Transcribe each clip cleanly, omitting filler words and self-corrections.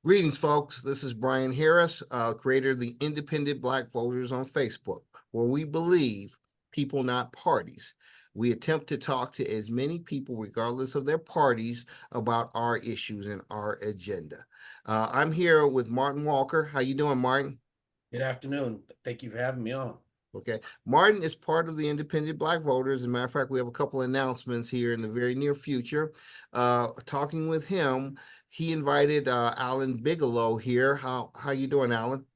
Greetings, folks. This is Brian Harris, creator of the Independent Black Voters on Facebook, where we believe people, not parties. We attempt to talk to as many people, regardless of their parties, about our issues and our agenda. I'm here with Martin Walker. How you doing, Martin? Good afternoon. Thank you for having me on. Okay. Martin is part of the Independent Black Voters. As a matter of fact, we have a couple of announcements here in the very near future. Talking with him, he invited Alan Bigelow here. How you doing, Alan?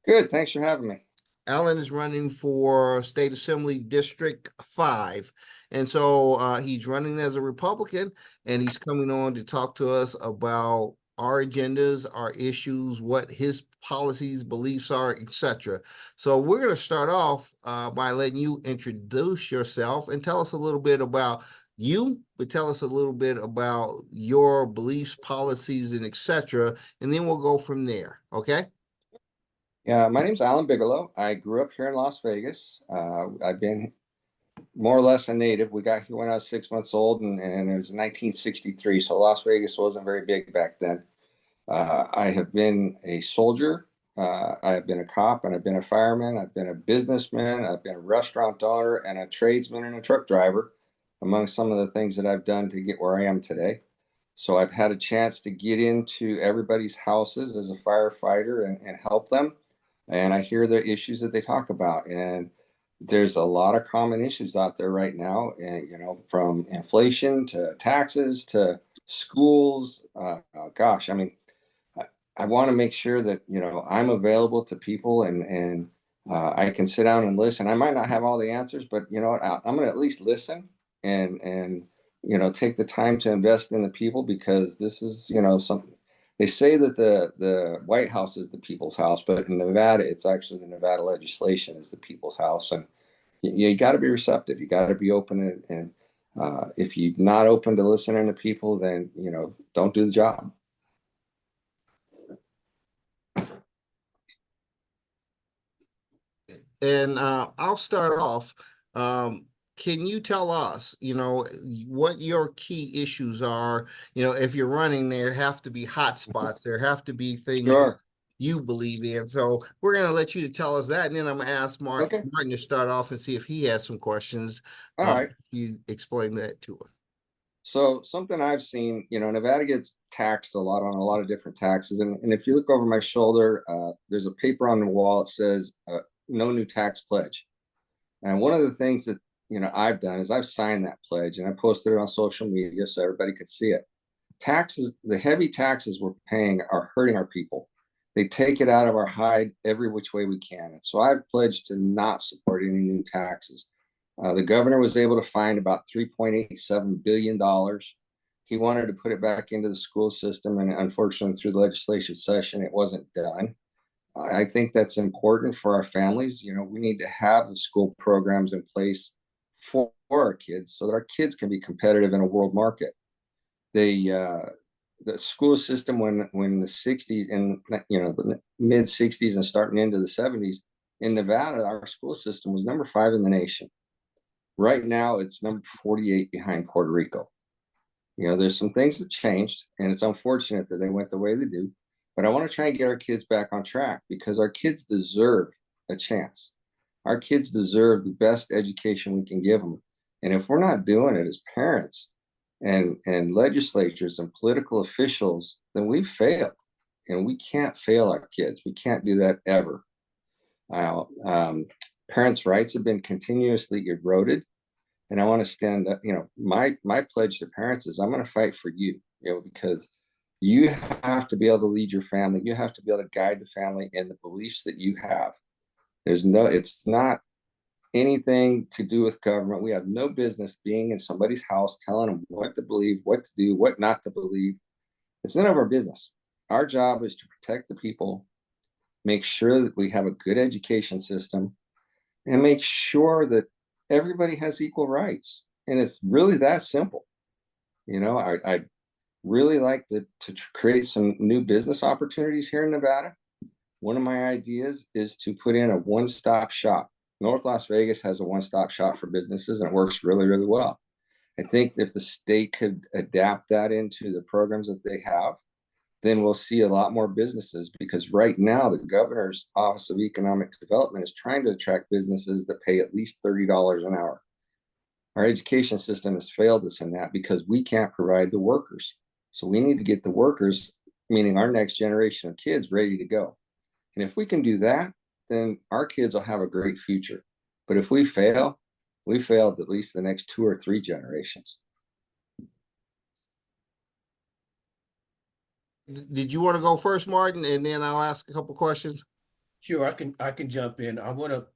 Good. Thanks for having me. Alan is running for State Assembly District 5. And so he's running as a Republican, and he's coming on to talk to us about our agendas, our issues, what his policies, beliefs are, etc. So we're going to start off by letting you introduce yourself and tell us a little bit about you, but tell us a little bit about your beliefs, policies, and etc. And then we'll go from there. Okay? Yeah, my name's Alan Bigelow. I grew up here in Las Vegas. I've been more or less a native. We got here when I was 6 months old, and it was 1963, so Las Vegas wasn't very big back then. I have been a soldier. I have been a cop, and I've been a fireman. I've been a businessman. I've been a restaurant owner and a tradesman and a truck driver, among some of the things that I've done to get where I am today. So I've had a chance to get into everybody's houses as a firefighter and help them. And I hear the issues that they talk about. And there's a lot of common issues out there right now, and from inflation to taxes to schools. Gosh, I mean, I want to make sure that I'm available to people, and I can sit down and listen. I might not have all the answers, but you know what? I'm going to at least listen and take the time to invest in the people, because this is something. They say that the White House is the people's house, but in Nevada, it's actually the Nevada legislation is the people's house. And you got to be receptive. You got to be open. And if you're not open to listening to people, then, don't do the job. And I'll start off. Can you tell us, what your key issues are? If you're running, there have to be hot spots. There have to be things Sure. you believe in. So we're going to let you to tell us that. And then I'm going to ask Martin to start off and see if he has some questions. All right. If you explain that to us. So something I've seen, Nevada gets taxed a lot on a lot of different taxes. And if you look over my shoulder, there's a paper on the wall that says no new tax pledge. And one of the things that I've done is I've signed that pledge, and I posted it on social media so everybody could see it. Taxes, the heavy taxes we're paying are hurting our people. They take it out of our hide every which way we can. And so I've pledged to not support any new taxes. The governor was able to find about $3.87 billion. He wanted to put it back into the school system, and unfortunately, through the legislative session, it wasn't done. I think that's important for our families. We need to have the school programs in place for our kids so that our kids can be competitive in a world market. The school system, when the 60s and the mid 60s and starting into the 70s in Nevada, our school system was number 5 in the nation. Right now, it's number 48 behind Puerto Rico. There's some things that changed, and it's unfortunate that they went the way they do. But I want to try and get our kids back on track, because our kids deserve a chance. Our kids deserve the best education we can give them. And if we're not doing it as parents and legislatures and political officials, then we've failed. And we can't fail our kids. We can't do that ever. Parents' rights have been continuously eroded. And I want to stand up. My pledge to parents is I'm going to fight for you, because you have to be able to lead your family. You have to be able to guide the family in the beliefs that you have. It's not anything to do with government. We have no business being in somebody's house telling them what to believe, what to do, what not to believe. It's none of our business. Our job is to protect the people, make sure that we have a good education system, and make sure that everybody has equal rights. And it's really that simple. I'd really like to create some new business opportunities here in Nevada. One of my ideas is to put in a one-stop shop. North Las Vegas has a one-stop shop for businesses, and it works really, really well. I think if the state could adapt that into the programs that they have, then we'll see a lot more businesses, because right now the governor's Office of Economic Development is trying to attract businesses that pay at least $30 an hour. Our education system has failed us in that because we can't provide the workers. So we need to get the workers, meaning our next generation of kids, ready to go. And if we can do that, then our kids will have a great future. But if we fail, we failed at least the next 2 or 3 generations. Did you want to go first, Martin, and then I'll ask a couple questions? Sure, I can jump in. I want to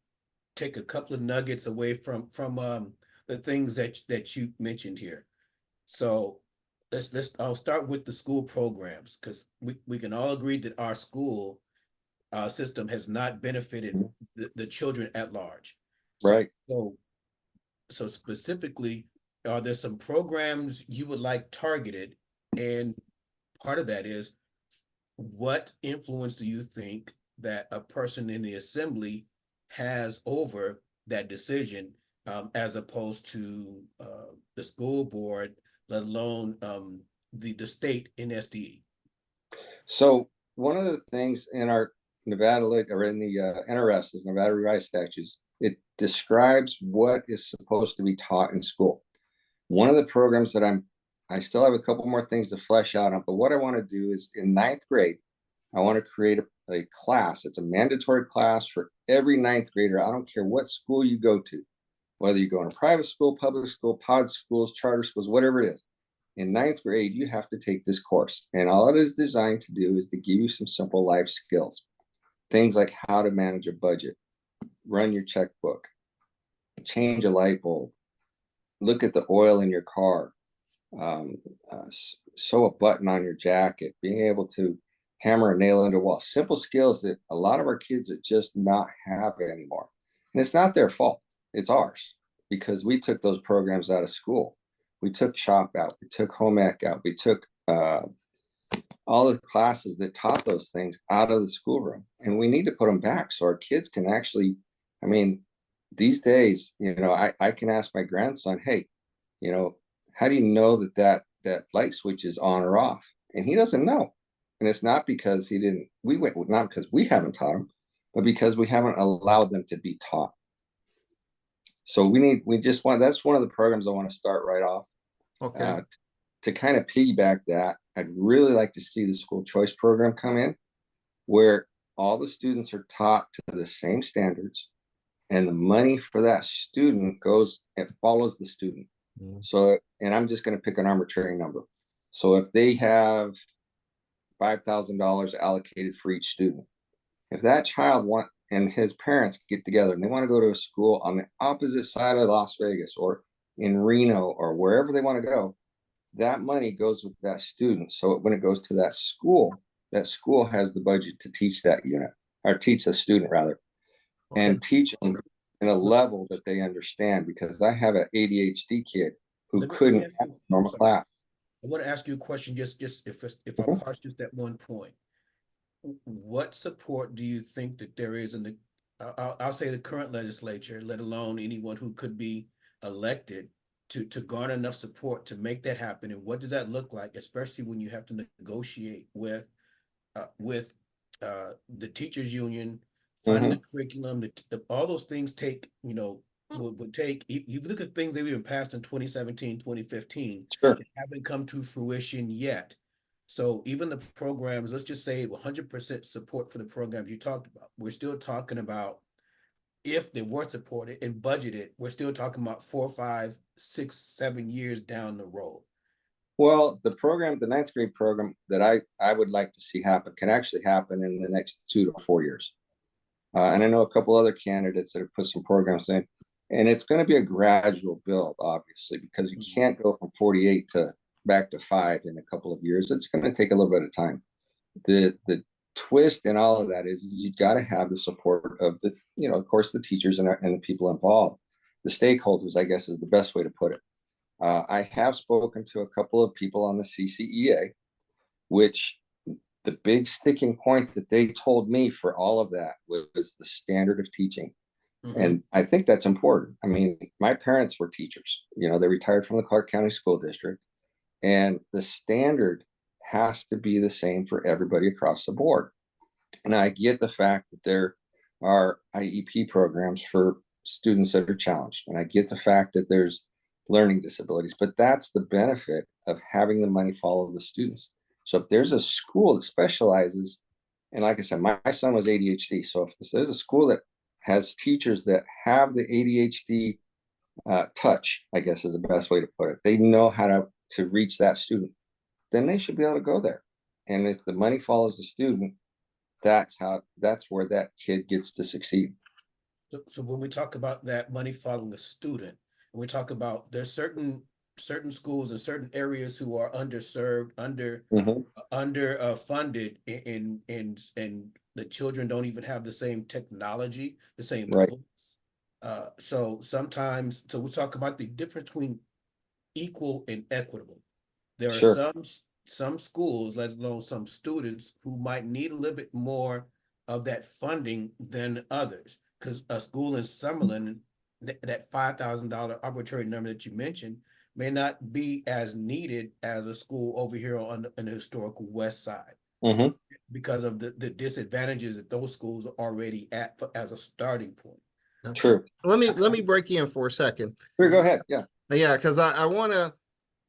take a couple of nuggets away from the things that you mentioned here. So let's I'll start with the school programs, because we can all agree that our school system has not benefited the children at large. So, Right. so specifically, are there some programs you would like targeted? And part of that is, what influence do you think that a person in the assembly has over that decision, as opposed to the school board, let alone the state NSDE? So one of the things in our Nevada, or in the NRS, is Nevada Revised Statutes, it describes what is supposed to be taught in school. One of the programs that I still have a couple more things to flesh out on, but what I want to do is in 9th grade, I want to create a class. It's a mandatory class for every 9th grader. I don't care what school you go to, whether you go in a private school, public school, pod schools, charter schools, whatever it is. In 9th grade, you have to take this course. And all it is designed to do is to give you some simple life skills. Things like how to manage a budget, run your checkbook, change a light bulb, look at the oil in your car, sew a button on your jacket, being able to hammer a nail into a wall. Simple skills that a lot of our kids are just not have anymore. And it's not their fault. It's ours, because we took those programs out of school. We took shop out. We took home ec out. We took all the classes that taught those things out of the schoolroom. And we need to put them back so our kids can actually, I mean, these days, I can ask my grandson, hey, how do you know that light switch is on or off? And he doesn't know. And it's not because not because we haven't taught him, but because we haven't allowed them to be taught. So that's one of the programs I want to start right off. Okay. To kind of piggyback that, I'd really like to see the school choice program come in, where all the students are taught to the same standards, and the money for that student it follows the student. So, and I'm just going to pick an arbitrary number. So if they have $5,000 allocated for each student, if that child and his parents get together and they want to go to a school on the opposite side of Las Vegas or in Reno or wherever they want to go, that money goes with that student. So when it goes to that school has the budget to teach that unit, or teach the student rather, and teach them in a level that they understand. Because I have an ADHD kid who couldn't have a normal class. I want to ask you a question, just if I parse just that one point. What support do you think that there is in I'll say the current legislature, let alone anyone who could be elected, to garner enough support to make that happen? And what does that look like, especially when you have to negotiate with the teachers union, finding the curriculum, all those things take, would take, you look at things that have been passed in 2017, 2015, Sure. that haven't come to fruition yet. So even the programs, let's just say 100% support for the programs you talked about, we're still talking about, if they were supported and budgeted, we're still talking about 4, 5, 6, 7 years down the road. Well, the 9th grade program that I would like to see happen can actually happen in the next 2 to 4 years. And I know a couple other candidates that have put some programs in, and it's going to be a gradual build, obviously, because you can't go from 48 to back to 5 in a couple of years. It's going to take a little bit of time. The twist in all of that is you've got to have the support of of course, the teachers and the people involved, the stakeholders, I guess, is the best way to put it. I have spoken to a couple of people on the CCEA, which the big sticking point that they told me for all of that was the standard of teaching. And I think that's important. I mean, my parents were teachers, they retired from the Clark County School District, and the standard has to be the same for everybody across the board. And I get the fact that there are IEP programs for students that are challenged. And I get the fact that there's learning disabilities, but that's the benefit of having the money follow the students. So if there's a school that specializes, and like I said, my son was ADHD. So if there's a school that has teachers that have the ADHD touch, I guess is the best way to put it, they know how to reach that student, then they should be able to go there. And if the money follows the student, that's where that kid gets to succeed. So when we talk about that money following the student, and we talk about there's certain schools in certain areas who are underserved, under funded, and the children don't even have the same technology, the same Right. books. So sometimes, so we talk about the difference between equal and equitable. There are Sure. some schools, let alone some students, who might need a little bit more of that funding than others. Because a school in Summerlin, that $5,000 arbitrary number that you mentioned, may not be as needed as a school over here on the historical west side, Mm-hmm. because of the disadvantages that those schools are already at as a starting point. True. Let me break in for a second. Sure, go ahead. Yeah. Yeah, because I want to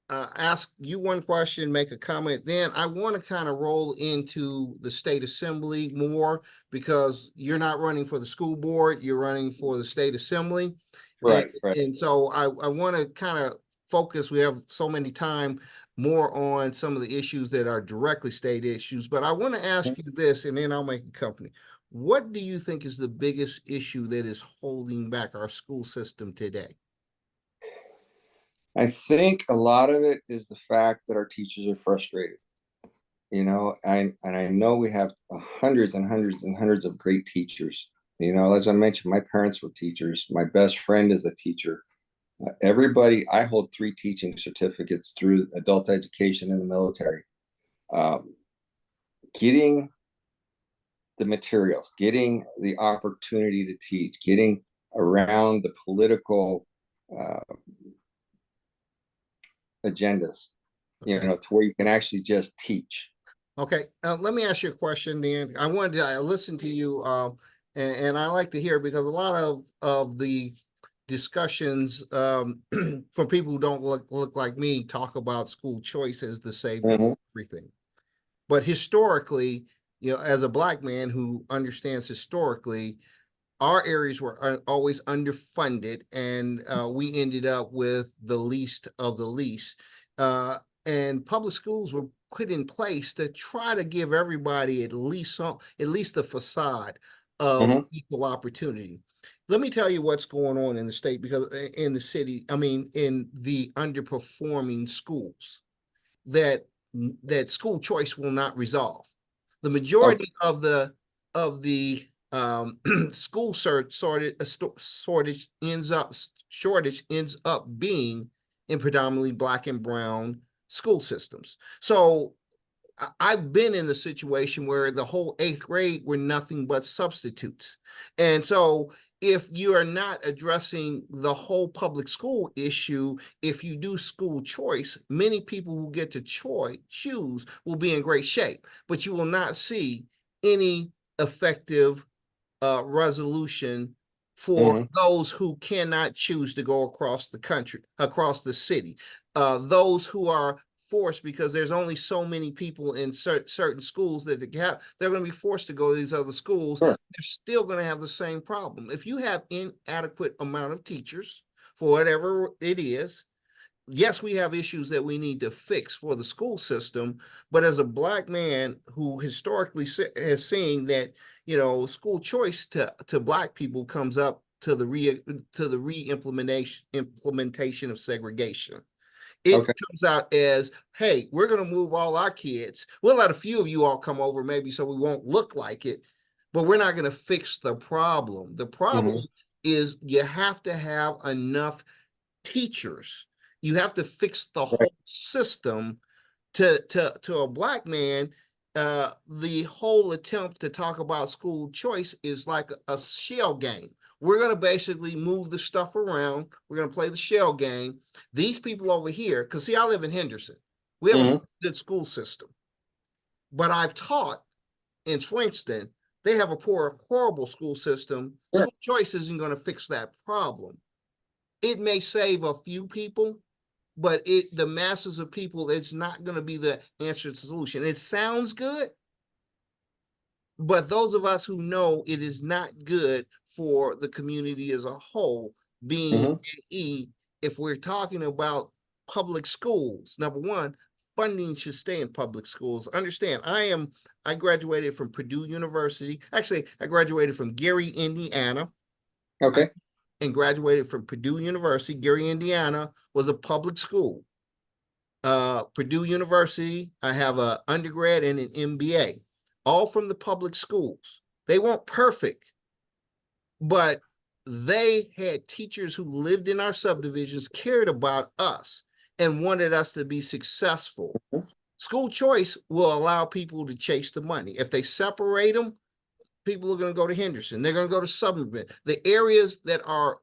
ask you one question, make a comment. Then I want to kind of roll into the state assembly more, because you're not running for the school board, you're running for the state assembly. Right. And so I want to kind of focus, we have so many time, more on some of the issues that are directly state issues. But I want to ask you this, and then I'll make a company. What do you think is the biggest issue that is holding back our school system today? I think a lot of it is the fact that our teachers are frustrated. And I know we have hundreds and hundreds and hundreds of great teachers. As I mentioned, my parents were teachers. My best friend is a teacher. Everybody, I hold 3 teaching certificates through adult education in the military. Getting the materials, getting the opportunity to teach, getting around the political agendas, Okay. to where you can actually just teach. Okay, let me ask you a question then. I listen to you, and I like to hear, because a lot of the discussions for people who don't look like me talk about school choice as the savior of everything. But historically, as a Black man who understands historically, our areas were always underfunded, and we ended up with the least of the least. And public schools were put in place to try to give everybody at least the facade of equal opportunity. Let me tell you what's going on in the state, because in the city, I mean, in the underperforming schools, that school choice will not resolve. The majority of the school shortage ends up being in predominantly Black and brown school systems. So I've been in the situation where the whole 8th grade were nothing but substitutes. And so if you are not addressing the whole public school issue, if you do school choice, many people who get to choose will be in great shape, but you will not see any effective resolution for those who cannot choose to go across the country, across the city, those who are forced, because there's only so many people in certain schools that they're going to be forced to go to these other schools. They're still going to have the same problem. If you have inadequate amount of teachers for whatever it is, yes, we have issues that we need to fix for the school system. But as a Black man who historically has seen that, school choice to Black people comes up to the implementation of segregation. It comes out as, hey, we're going to move all our kids. We'll let a few of you all come over, maybe, so we won't look like it, but we're not going to fix the problem. The problem is you have to have enough teachers. You have to fix the whole system. To a Black man, the whole attempt to talk about school choice is like a shell game. We're going to basically move the stuff around. We're going to play the shell game. These people over here, because see, I live in Henderson. We have a good school system. But I've taught in Swanston, they have a poor, horrible school system. Sure. School choice isn't going to fix that problem. It may save a few people, but the masses of people, it's not going to be the answer to the solution. It sounds good, but those of us who know it is not good for the community as a whole, being Mhm. an E, if we're talking about public schools, number one, funding should stay in public schools. Understand, I graduated from Purdue University. Actually, I graduated from Gary, Indiana, Okay. and graduated from Purdue University. Gary, Indiana was a public school. Purdue University, I have an undergrad and an MBA, all from the public schools. They weren't perfect, but they had teachers who lived in our subdivisions, cared about us, and wanted us to be successful. Mhm. School choice will allow people to chase the money. If they separate them, people are going to go to Henderson. They're going to go to Suburban. The areas that are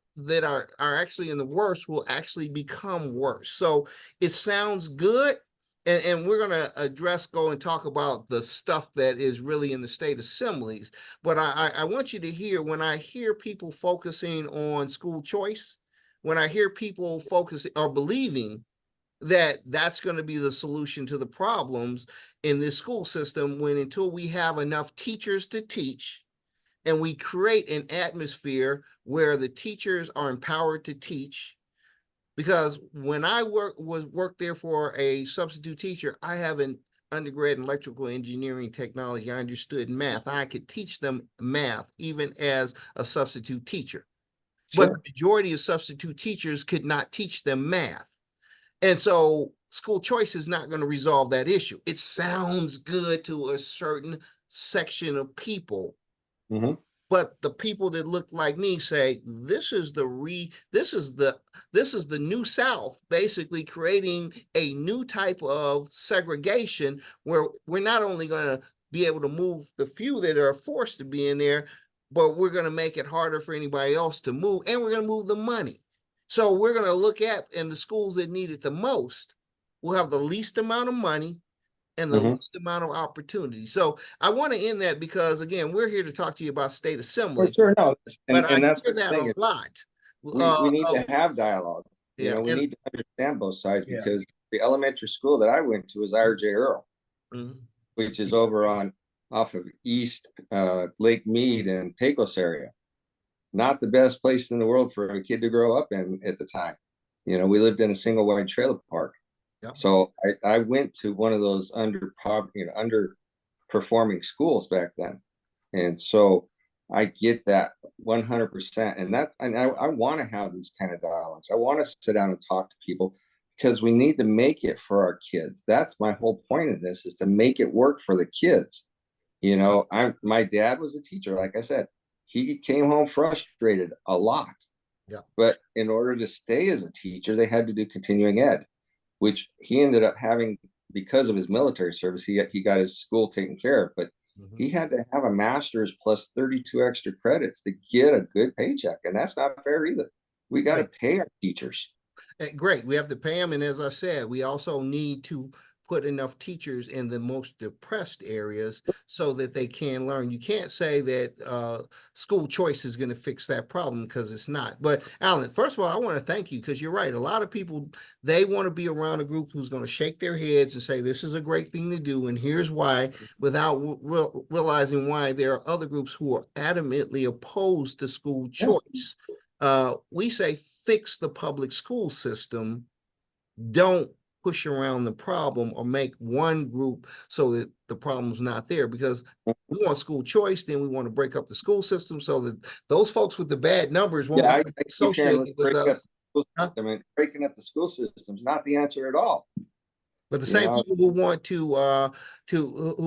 actually in the worst will actually become worse. So it sounds good. And we're going to go and talk about the stuff that is really in the state assemblies. But I want you to hear, when I hear people focusing on school choice, when I hear people focusing or believing that that's going to be the solution to the problems in this school system, when until we have enough teachers to teach and we create an atmosphere where the teachers are empowered to teach. Because when I worked there for a substitute teacher, I have an undergrad in electrical engineering technology. I understood math. I could teach them math even as a substitute teacher. But the Sure. majority of substitute teachers could not teach them math. And so school choice is not going to resolve that issue. It sounds good to a certain section of people, Mhm. but the people that look like me say this is the new South, basically creating a new type of segregation where we're not only going to be able to move the few that are forced to be in there, but we're going to make it harder for anybody else to move, and we're going to move the money. So we're going to look at, in the schools that need it the most, will have the least amount of money and the Mhm. least amount of opportunity. So I want to end that because, again, we're here to talk to you about state For assembly, sure. No, but I and that's hear the that thing a is lot. we need to have dialogue. Yeah, We and need to understand both sides Yeah. because the elementary school that I went to was R.J. Earl, mhm, which is over on off of East Lake Mead and Pecos area. Not the best place in the world for a kid to grow up in at the time. We lived in a single wide trailer park. yeah, So I went to one of those underperforming schools back then. And so I get that 100%. And I want to have these kind of dialogues. I want to sit down and talk to people because we need to make it for our kids. That's my whole point of this, is to make it work for the kids. My dad was a teacher, like I said. He came home frustrated a lot. yeah. But in order to stay as a teacher, they had to do continuing ed, which he ended up having because of his military service. He got his school taken care of, but Mhm. he had to have a master's plus 32 extra credits to get a good paycheck. And that's not fair either. We got to Right. pay our teachers. Great. We have to pay them. And as I said, we also need to put enough teachers in the most depressed areas so that they can learn. You can't say that school choice is going to fix that problem, because it's not. But Alan, first of all, I want to thank you, because you're right. A lot of people, they want to be around a group who's going to shake their heads and say, this is a great thing to do, and here's why, without realizing why there are other groups who are adamantly opposed to school Yeah. choice. We say fix the public school system. Don't push around the problem or make one group so that the problem's not there, because we want school choice, then we want to break up the school system so that those folks with the bad numbers won't Yeah, I, want to I be keep hearing let's associated with break up us. the school Huh? system, and breaking up the school system is not the answer at all. But the You same know, people who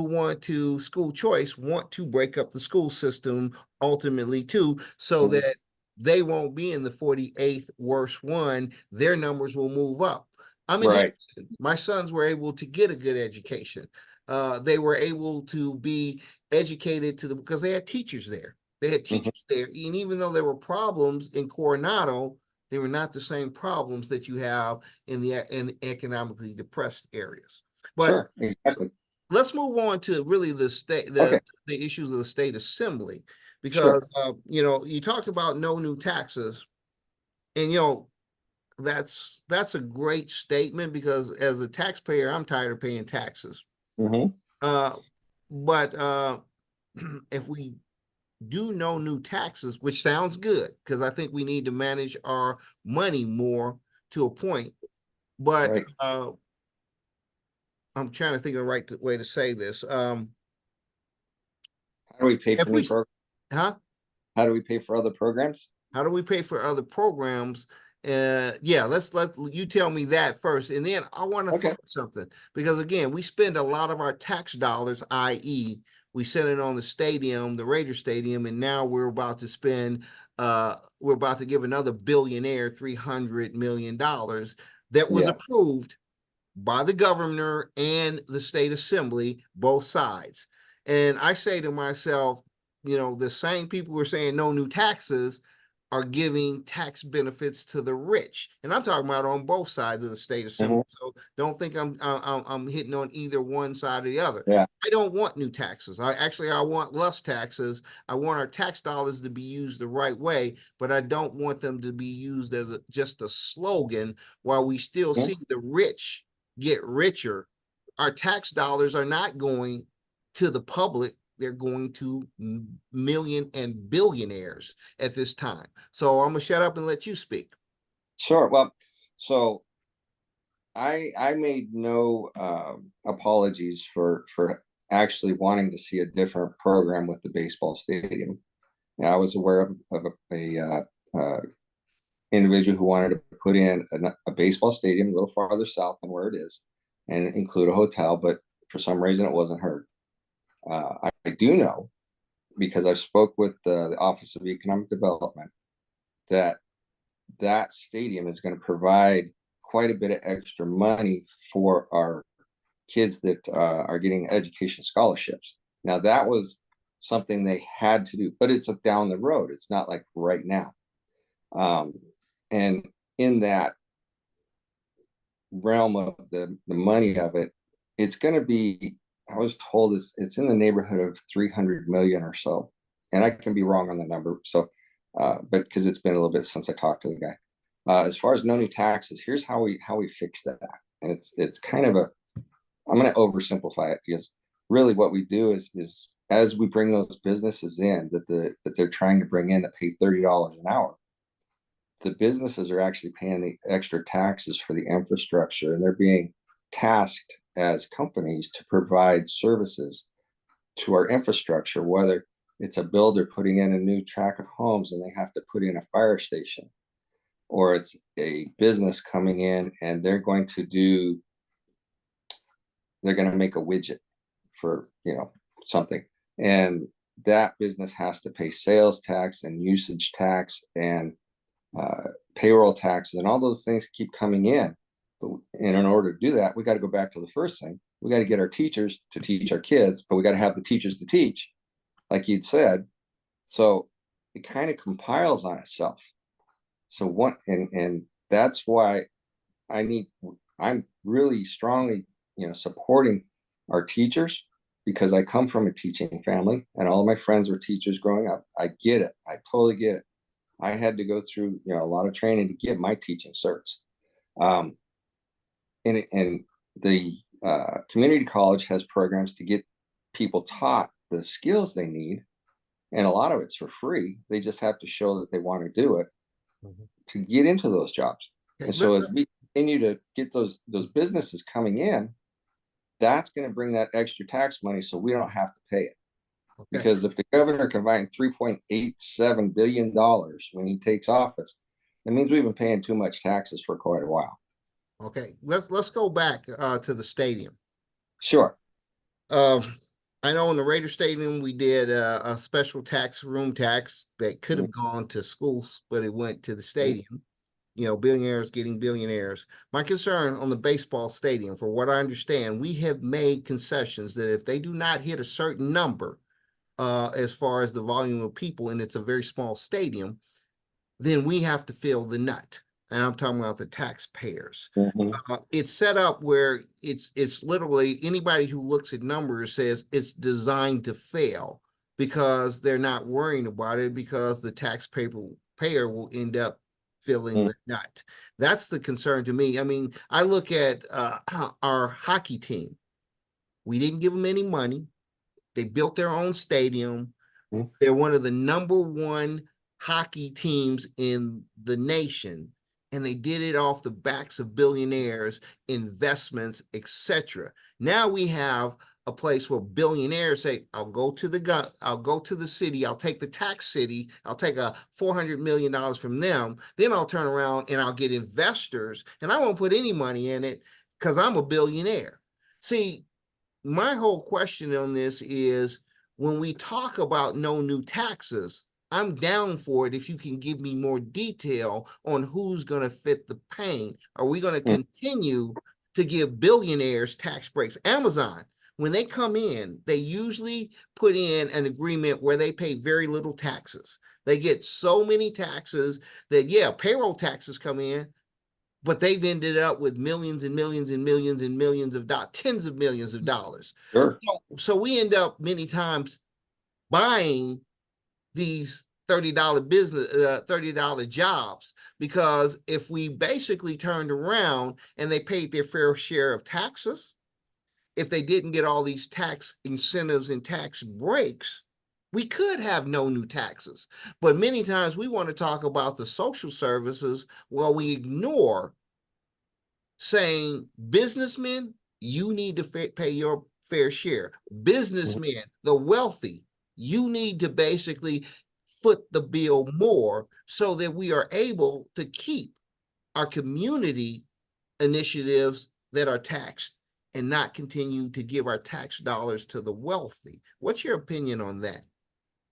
want to school choice want to break up the school system ultimately too, so Mhm. that they won't be in the 48th worst one. Their numbers will move up. I'm in Right. Henderson. My sons were able to get a good education. They were able to be educated because they had teachers there. They had Mhm. teachers there, and even though there were problems in Coronado, they were not the same problems that you have in economically depressed areas. But Sure, exactly. let's move on to really the state, Okay, the issues of the state assembly, sure. because you talked about no new taxes, and that's a great statement because as a taxpayer, I'm tired of paying taxes. Hmm. Uh, but if we do no new taxes, which sounds good, because I think we need to manage our money more to a point. But Right. I'm trying to think of the right way to say this. How do we pay for If new we, programs? huh? How do we pay for other programs? How do we pay for other programs? Yeah, let you tell me that first, and then I want to Okay. find something because again, we spend a lot of our tax dollars, i.e., we sent it on the stadium, the Raider Stadium, and now we're about to spend. We're about to give another billionaire $300 million that was Yeah. approved by the governor and the state assembly, both sides. And I say to myself, the same people who are saying no new taxes are giving tax benefits to the rich, and I'm talking about on both sides of the state assembly. Hmm. So don't think I'm hitting on either one side or the other. Yeah. I don't want new taxes. I want less taxes. I want our tax dollars to be used the right way, but I don't want them to be used as just a slogan while we still Mhm. see the rich get richer. Our tax dollars are not going to the public, they're going to million and billionaires at this time. So I'm gonna shut up and let you speak. Sure. Well, so I made no apologies for actually wanting to see a different program with the baseball stadium. Now, I was aware of individual who wanted to put in a baseball stadium a little farther south than where it is, and include a hotel, but for some reason it wasn't heard. I do know because I spoke with the Office of Economic Development that that stadium is going to provide quite a bit of extra money for our kids that are getting education scholarships. Now, that was something they had to do, but it's down the road. It's not like right now. Um, and in that realm of the money of it, it's going to be, I was told it's in the neighborhood of 300 million or so. And I can be wrong on the number. So, but because it's been a little bit since I talked to the guy. As far as no new taxes, here's how we fix that. And it's kind of a, I'm going to oversimplify it because really what we do is as we bring those businesses in that they're trying to bring in that pay $30 an hour, the businesses are actually paying the extra taxes for the infrastructure, and they're being tasked as companies to provide services to our infrastructure, whether it's a builder putting in a new tract of homes and they have to put in a fire station, or it's a business coming in and they're going to make a widget for something, and that business has to pay sales tax and usage tax and payroll taxes and all those things keep coming in. But in order to do that, we got to go back to the first thing. We got to get our teachers to teach our kids, but we got to have the teachers to teach, like you'd said. So it kind of compiles on itself. So and that's why I need I'm really strongly, supporting our teachers because I come from a teaching family and all of my friends were teachers growing up. I get it. I totally get it. I had to go through, a lot of training to get my teaching certs. Um, and the community college has programs to get people taught the skills they need, and a lot of it's for free. They just have to show that they want to do it Mhm. to get into those jobs. Okay, And so as we continue to get those businesses coming in, that's going to bring that extra tax money so we don't have to pay it. okay, Because if the governor can find $3.87 billion when he takes office, that means we've been paying too much taxes for quite a while. okay. Let's go back to the stadium. Sure. Um, I know in the Raider Stadium we did a special tax, room tax that could have gone to schools, but it went to the stadium. Billionaires getting billionaires. My concern on the baseball stadium, for what I understand, we have made concessions that if they do not hit a certain number, as far as the volume of people, and it's a very small stadium, then we have to fill the nut. and I'm talking about the taxpayers. Mhm. It's set up where it's literally anybody who looks at numbers says it's designed to fail because they're not worrying about it because the taxpayer will end up feeling Mm. the nut. That's the concern to me. I mean, I look at our hockey team. We didn't give them any money. They built their own stadium. Mm. They're one of the number one hockey teams in the nation, and they did it off the backs of billionaires, investments, etc. Now we have a place where billionaires say, I'll go to the city, I'll take the tax city, I'll take a $400 million from them, then I'll turn around and I'll get investors, and I won't put any money in it because I'm a billionaire. See, my whole question on this is when we talk about no new taxes, I'm down for it if you can give me more detail on who's going to fit the pain. Are we going to Mm. continue to give billionaires tax breaks? Amazon, when they come in, they usually put in an agreement where they pay very little taxes. They get so many taxes that, yeah, payroll taxes come in, but they've ended up with millions and millions and millions and millions of dollars, tens of millions of dollars. Sure. So we end up many times buying these $30 jobs because if we basically turned around and they paid their fair share of taxes, if they didn't get all these tax incentives and tax breaks, we could have no new taxes. But many times we want to talk about the social services while we ignore saying, businessmen, you need to pay your fair share. Mhm. Businessmen, the wealthy, you need to basically foot the bill more so that we are able to keep our community initiatives that are taxed and not continue to give our tax dollars to the wealthy. What's your opinion on that?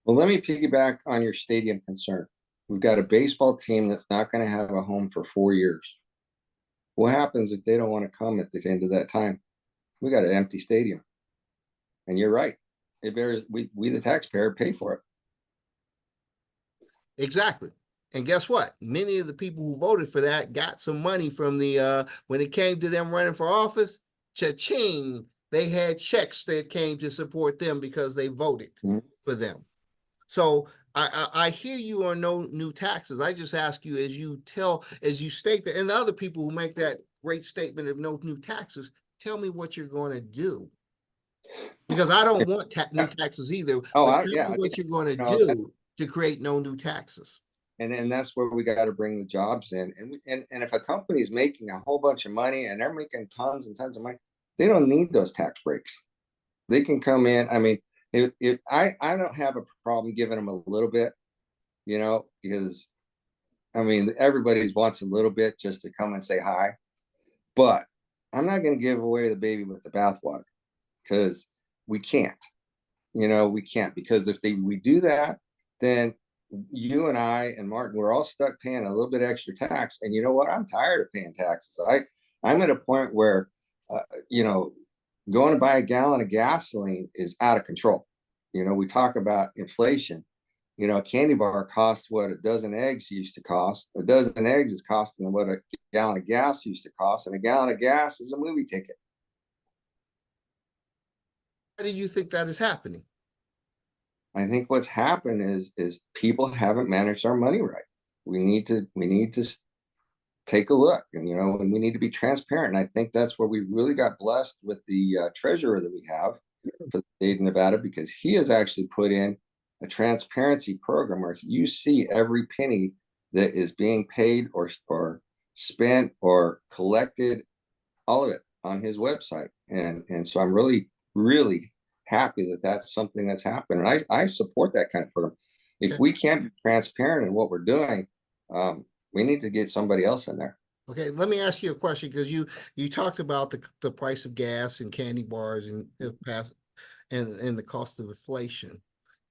Well, let me piggyback on your stadium concern. We've got a baseball team that's not going to have a home for 4 years. What happens if they don't want to come at the end of that time? We got an empty stadium. And you're right. It bears we the taxpayer pay for it. Exactly. And guess what? Many of the people who voted for that got some money from the when it came to them running for office, cha-ching, they had checks that came to support them because they voted Mhm. for them. So I hear you on no new taxes. I just ask you as you state that, and the other people who make that great statement of no new taxes, tell me what you're going to do. Because I don't want new taxes either, Oh, but tell yeah, me what you're going to that, do to create no new taxes. and that's where we got to bring the jobs in. And if a company is making a whole bunch of money and they're making tons and tons of money, they don't need those tax breaks. They can come in. I mean, I don't have a problem giving them a little bit, because I mean everybody wants a little bit just to come and say hi, but I'm not going to give away the baby with the bathwater because we can't. We can't, because if we do that, then you and I and Martin, we're all stuck paying a little bit extra tax. And you know what? I'm tired of paying taxes. I'm at a point where, uh, you know, going to buy a gallon of gasoline is out of control. We talk about inflation. A candy bar costs what a dozen eggs used to cost. A dozen eggs is costing what a gallon of gas used to cost, and a gallon of gas is a movie ticket. Why do you think that is happening? I think what's happened is people haven't managed our money right. We need to take a look, and we need to be transparent. And I think that's where we really got blessed with the treasurer that we have for the state of Nevada, because he has actually put in a transparency program where you see every penny that is being paid or spent or collected, all of it on his website. And so I'm really, really happy that that's something that's happened. And I support that kind of program. If Okay. we can't be transparent in what we're doing, we need to get somebody else in there. Okay, let me ask you a question because you talked about the price of gas and candy bars and the past and the cost of inflation,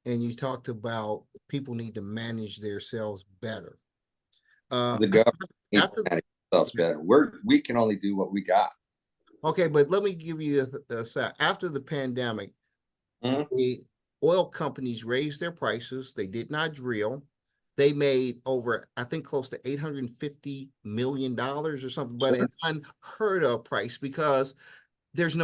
and you talked about people need to manage themselves better. The government needs to After manage themselves better. We can only do what we got. okay, but let me give you after the pandemic, Mhm. the oil companies raised their prices. They did not drill. they made over, I think, close to $850 million or something, but Sure. an unheard of price because there's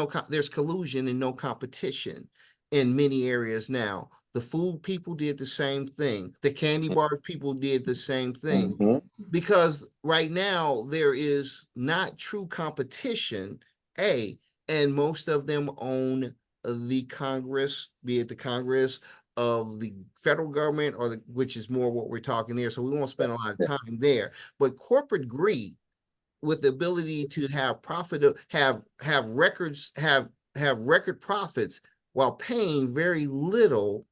collusion and no competition in many areas now. The food people did the same thing. The candy bar people did the same thing. Mm-hmm. Because right now there is not true competition, and most of them own the Congress, be it the Congress of the federal government or which is more what we're talking there. So we won't spend a lot of Yeah. time there. But corporate greed with the ability to have profit, have records, have record profits while paying very little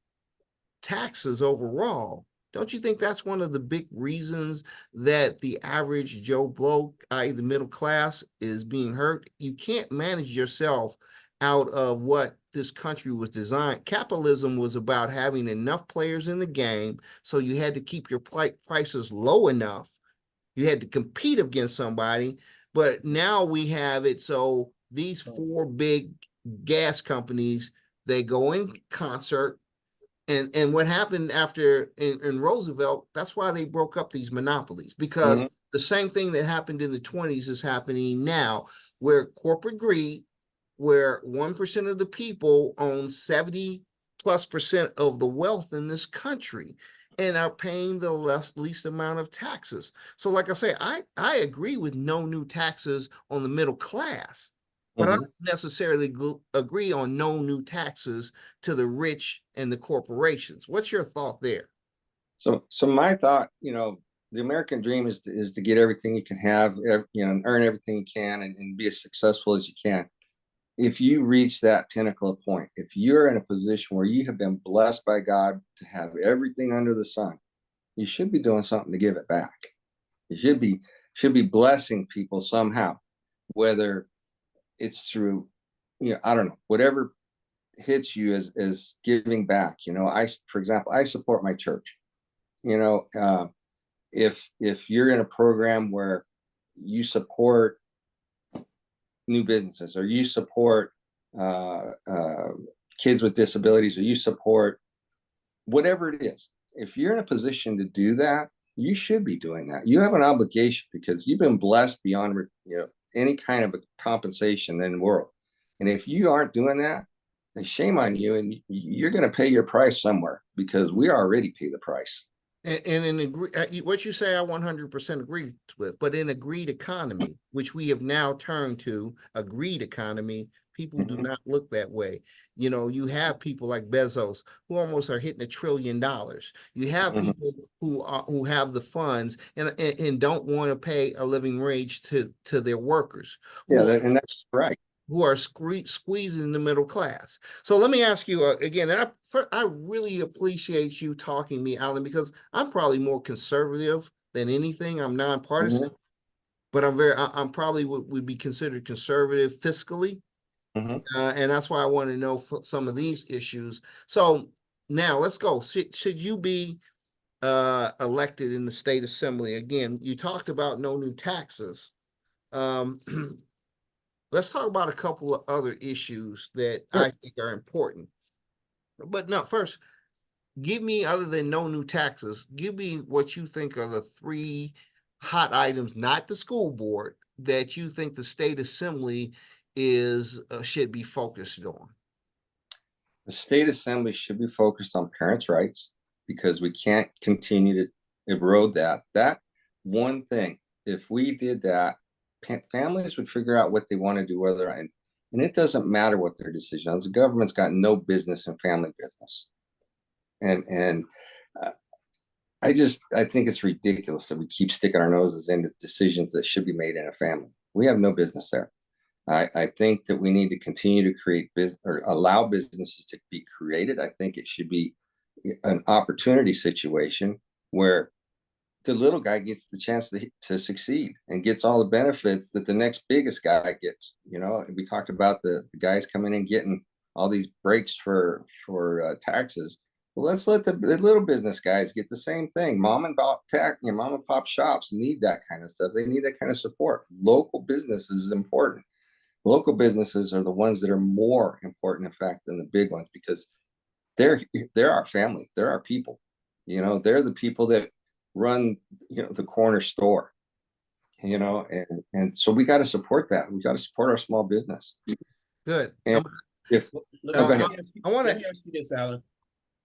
taxes overall. Don't you think that's one of the big reasons that the average Joe Blow, i.e., the middle class, is being hurt? You can't manage yourself out of what this country was designed. Capitalism was about having enough players in the game, so you had to keep your prices low enough. You had to compete against somebody, but now we have it so these four big gas companies, they go in concert, and what happened after in Roosevelt, that's why they broke up these monopolies, because Mm-hmm. the same thing that happened in the 20s is happening now, where corporate greed, where 1% of the people own 70+% of the wealth in this country and are paying the least amount of taxes. So like I say, I agree with no new taxes on the middle class, but I Mm-hmm. don't necessarily agree on no new taxes to the rich and the corporations. What's your thought there? So my thought, the American dream is to get everything you can have, and earn everything you can, and be as successful as you can. If you reach that pinnacle point, if you're in a position where you have been blessed by God to have everything under the sun, you should be doing something to give it back. You should be blessing people somehow, whether it's through, I don't know, whatever hits you as giving back. For example, I support my church. You know, if you're in a program where you support new businesses, or you support uh, uh, kids with disabilities, or you support whatever it is, if you're in a position to do that, you should be doing that. You have an obligation because you've been blessed beyond any kind of a compensation in the world. And if you aren't doing that, then shame on you, and you're going to pay your price somewhere, because we already pay the price. And in agree, what you say, I 100% agree with. But in a greed economy, which we have now turned to a greed economy, people do Mm-hmm. not look that way. You have people like Bezos who almost are hitting $1 trillion. You have Mm-hmm. people who have the funds and don't want to pay a living wage to their workers, Yeah, who and that's right. squeezing the middle class. So let me ask you again, and I really appreciate you talking me, Alan, because I'm probably more conservative than anything. I'm nonpartisan, Mm-hmm. but I'm probably would be considered conservative fiscally, Mm-hmm. and that's why I want to know some of these issues. So now let's go. Should you be elected in the state assembly again? You talked about no new taxes. Um, let's talk about a couple of other issues that I Sure. think are important. But no, first, give me, other than no new taxes, give me what you think are the three hot items, not the school board, that you think the state assembly is should be focused on. The state assembly should be focused on parents' rights, because we can't continue to erode that. That one thing, if we did that, families would figure out what they want to do, and it doesn't matter what their decision is. The government's got no business in family business. And uh, I think it's ridiculous that we keep sticking our noses into decisions that should be made in a family. We have no business there. I think that we need to continue to create business, or allow businesses to be created. I think it should be an opportunity situation where the little guy gets the chance to succeed and gets all the benefits that the next biggest guy gets. We talked about the guys coming in getting all these breaks for taxes. Well, let's let the little business guys get the same thing. Mom and pop shops need that kind of stuff. They need that kind of support. Local business is important. Local businesses are the ones that are more important, in fact, than the big ones, because they're our family. They're our people. They're the people that run, the corner store, and so we got to support that. We got to support our small business. Good. And if, Well, let oh, me go let ahead. me ask you, I want let me to, ask you this, Alan.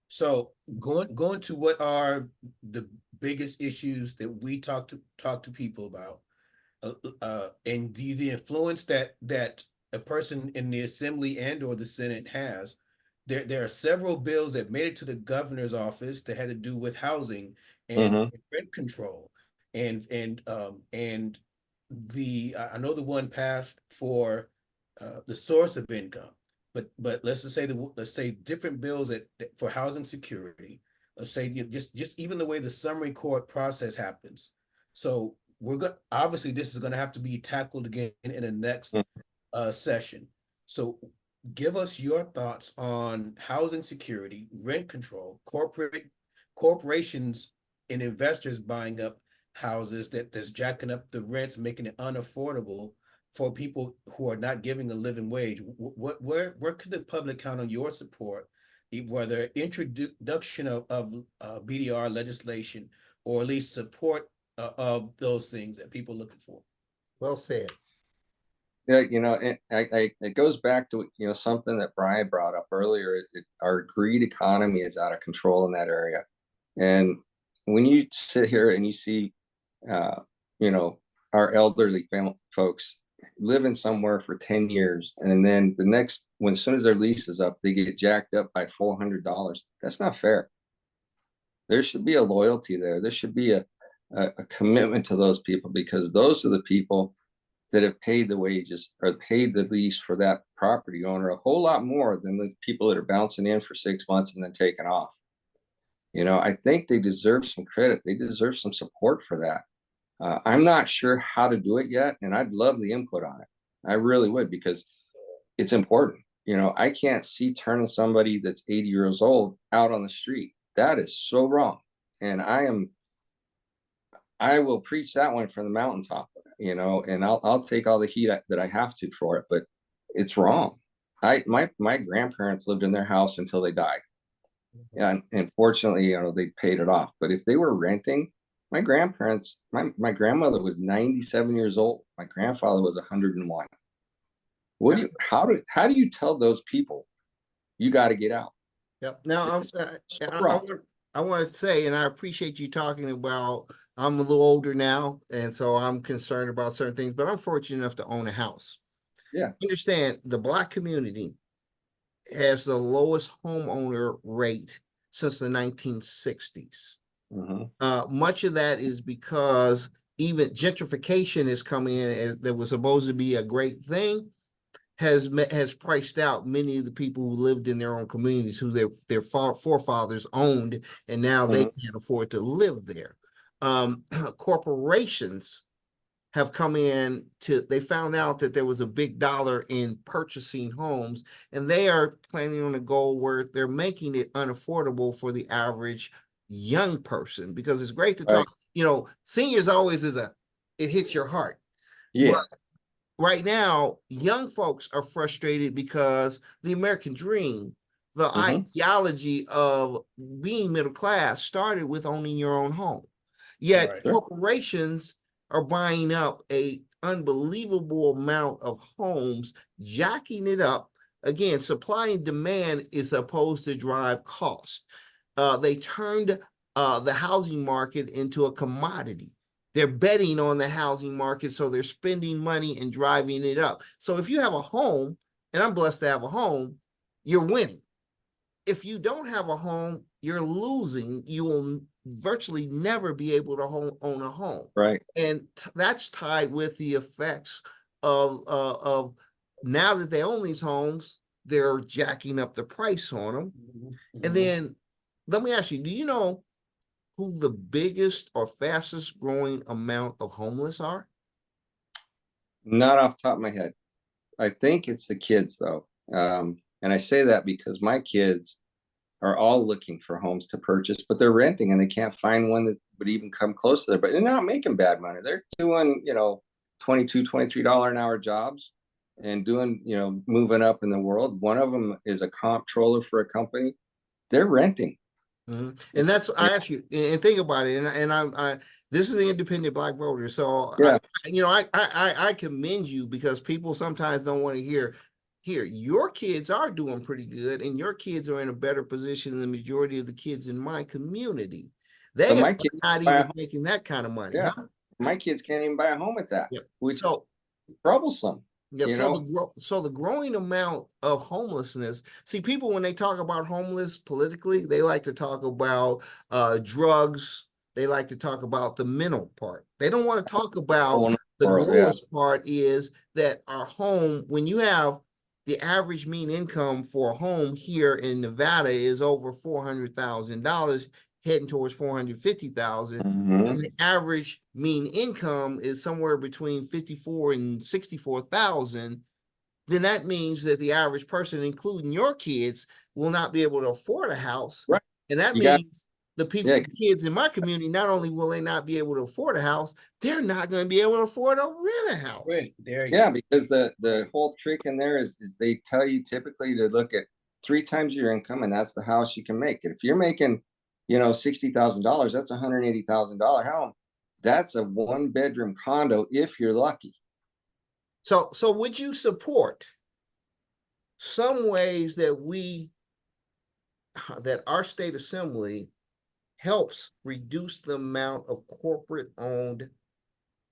So going to what are the biggest issues that we talk to people about, and the influence that a person in the assembly and or the Senate has. There are several bills that made it to the governor's office that had to do with housing and Mhm. rent control, and the I know the one passed for the source of income, but let's just say let's say different bills for housing security. Let's say just even the way the summary court process happens. So we're going obviously this is going to have to be tackled again in the next session. So give us your thoughts on housing security, rent control, corporations and investors buying up houses that's jacking up the rents, making it unaffordable for people who are not giving a living wage. Where could the public count on your support, whether introduction of BDR legislation or at least support of those things that people are looking for? well said. Yeah, it goes back to, something that Brian brought up earlier. Our greed economy is out of control in that area. And when you sit here and you see, uh, you know, our elderly folks living somewhere for 10 years, and then as soon as their lease is up, they get jacked up by $400. That's not fair. There should be a loyalty there. There should be a commitment to those people, because those are the people that have paid the wages or paid the lease for that property owner a whole lot more than the people that are bouncing in for 6 months and then taking off. I think they deserve some credit. They deserve some support for that. I'm not sure how to do it yet, and I'd love the input on it. I really would, because it's important. I can't see turning somebody that's 80 years old out on the street. That is so wrong. And I will preach that one from the mountaintop, and I'll take all the heat that I have to for it, but it's wrong. My grandparents lived in their house until they died. And fortunately, they paid it off. But if they were renting, my grandmother was 97 years old. My grandfather was 101. How do you tell those people you got to get out? Yep. Now It's so and wrong. I want to say, and I appreciate you talking about. I'm a little older now, and so I'm concerned about certain things. But I'm fortunate enough to own a house. Yeah. Understand, the Black community has the lowest homeowner rate since the 1960s. Mhm. Much of that is because even gentrification is coming in, as that was supposed to be a great thing, has priced out many of the people who lived in their own communities, who their forefathers owned, and now they Mhm. can't afford to live there. Corporations have come in they found out that there was a big dollar in purchasing homes, and they are planning on a goal where they're making it unaffordable for the average young person, because it's great to Right. talk, seniors always it hits your heart. But Yeah. right now, young folks are frustrated because the American dream, the Mhm. ideology of being middle class, started with owning your own home. Yet Right. Sure. corporations are buying up a unbelievable amount of homes, jacking it up. Again, supply and demand is supposed to drive cost. They turned the housing market into a commodity. They're betting on the housing market, so they're spending money and driving it up. So if you have a home, and I'm blessed to have a home, you're winning. If you don't have a home, you're losing. You will virtually never be able to own a home. Right. And that's tied with the effects of now that they own these homes, they're jacking up the price on them. Mhm, And mhm. then let me ask you, do you know who the biggest or fastest growing amount of homeless are? Not off the top of my head. I think it's the kids, though. And I say that because my kids are all looking for homes to purchase, but they're renting and they can't find one that would even come close to there. But they're not making bad money. They're doing, $22, $23 an hour jobs, and doing, moving up in the world. One of them is a comptroller for a company. They're renting. And that's I ask you and think about it, and I this is the independent black voter, so Yeah, I commend you because people sometimes don't want to hear. Here, your kids are doing pretty good, and your kids are in a better position than the majority of the kids in my community. but They are my kids not buy a even home. making that kind of money, Yeah, huh? my kids can't even buy a home at that, Yeah. which is So troublesome. Yep. You know, So the growing amount of homelessness. See, people when they talk about homeless politically, they like to talk about drugs. They like to talk about the mental part. They don't want to talk about whole the world. Yeah. lowest part is that our home, when you have the average mean income for a home here in Nevada is over $400,000, heading towards 450,000, Hmm. and the average mean income is somewhere between 54 and 64,000, then that means that the average person, including your kids, will not be able to afford a house. Right. And that You got, means the people, yeah, the kids in my community, not only will they not be able to afford a house, they're not going to be able to afford to rent a house. Right, there you yeah, go. because the whole trick in there is they tell you typically to look at 3 times your income, and that's the house you can make. And if you're making, $60,000, that's $180,000 home. That's a 1 bedroom condo if you're lucky. So would you support some ways that that our state assembly helps reduce the amount of corporate owned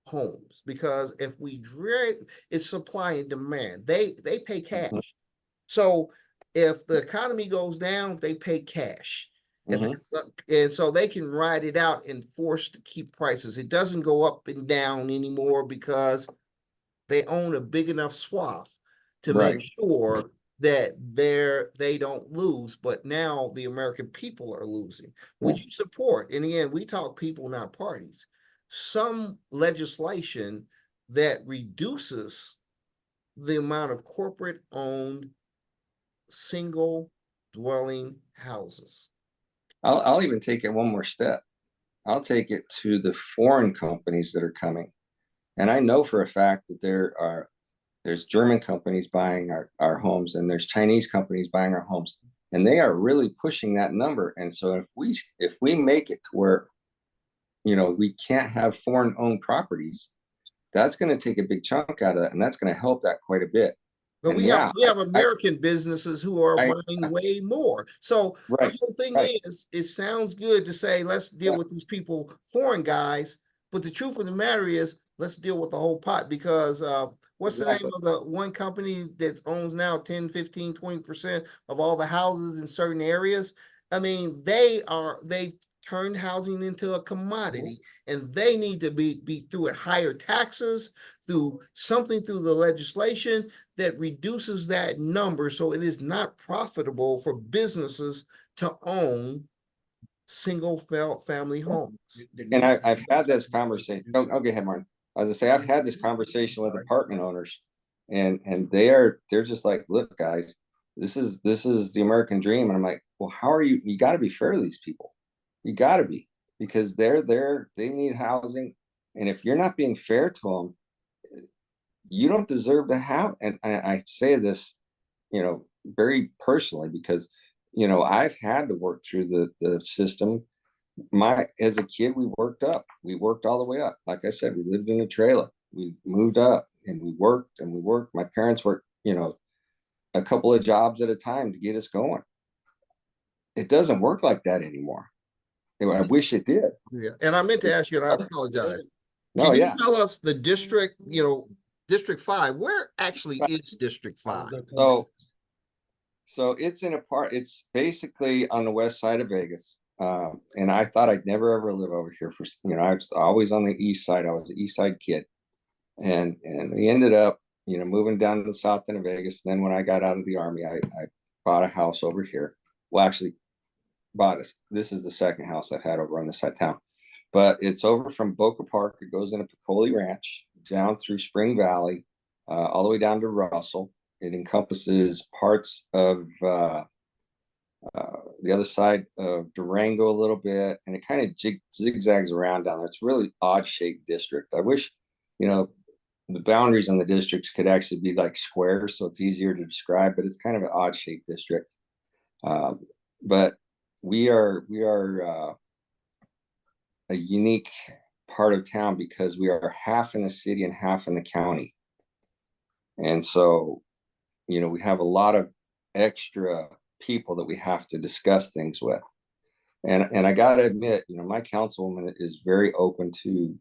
homes? Because if we dread, it's supply and demand. They pay Hmm. cash. So if the economy goes down, they pay cash. And, Hmm. and so they can ride it out and force to keep prices. It doesn't go up and down anymore because they own a big enough swath to make Right. sure that they don't lose. But now the American people are losing. Yeah. Would you support? And again, we talk people, not parties. Some legislation that reduces the amount of corporate owned single dwelling houses. I'll even take it one more step. I'll take it to the foreign companies that are coming. And I know for a fact that there's German companies buying our homes, and there's Chinese companies buying our homes, and they are really pushing that number. And so if we make it to where we can't have foreign owned properties, that's going to take a big chunk out of that, and that's going to help that quite a bit. But And we have yeah, we have American businesses who are I buying way more. So the right, whole thing right, is, it sounds good to say let's deal yeah, with these people, foreign guys, but the truth of the matter is let's deal with the whole pot because what's the name exactly. of the one company that owns now 10, 15, 20% of all the houses in certain areas? I mean, they turned housing into a commodity, and they need to be through it higher taxes, through something through the legislation that reduces that number so it is not profitable for businesses to own single family homes. And I've had this conversation. Oh, go ahead, Martin. As I say, I've had this conversation with apartment owners, and they're just like, look, guys, this is the American dream. And I'm like, well, how are you? You got to be fair to these people. You got to be, because they need housing, and if you're not being fair to them, you don't deserve to have. And I say this, very personally, because I've had to work through the system. As a kid, we worked all the way up. Like I said, we lived in a trailer, we moved up, and we worked. My parents worked a couple of jobs at a time to get us going. It doesn't work like that anymore. I wish it did. Yeah, and I meant to ask you, and I apologize. No, Can you yeah. tell us the district, District 5, where actually is District 5? So it's basically on the west side of Vegas. And I thought I'd never ever live over here I was always on the east side. I was an east side kid. And we ended up, moving down to the south end of Vegas. And then when I got out of the army, I bought a house over here. Well, actually this is the second house I've had over on this side of town, but it's over from Boca Park. It goes into Piccoli Ranch, down through Spring Valley, all the way down to Russell. It encompasses parts of the other side of Durango a little bit, and it kind of zigzags around down there. It's a really odd shaped district. I wish, you know, the boundaries on the districts could actually be like squares, so it's easier to describe, but it's kind of an odd shaped district. But we are a unique part of town because we are half in the city and half in the county. And so, we have a lot of extra people that we have to discuss things with. And I got to admit, my councilwoman is very open to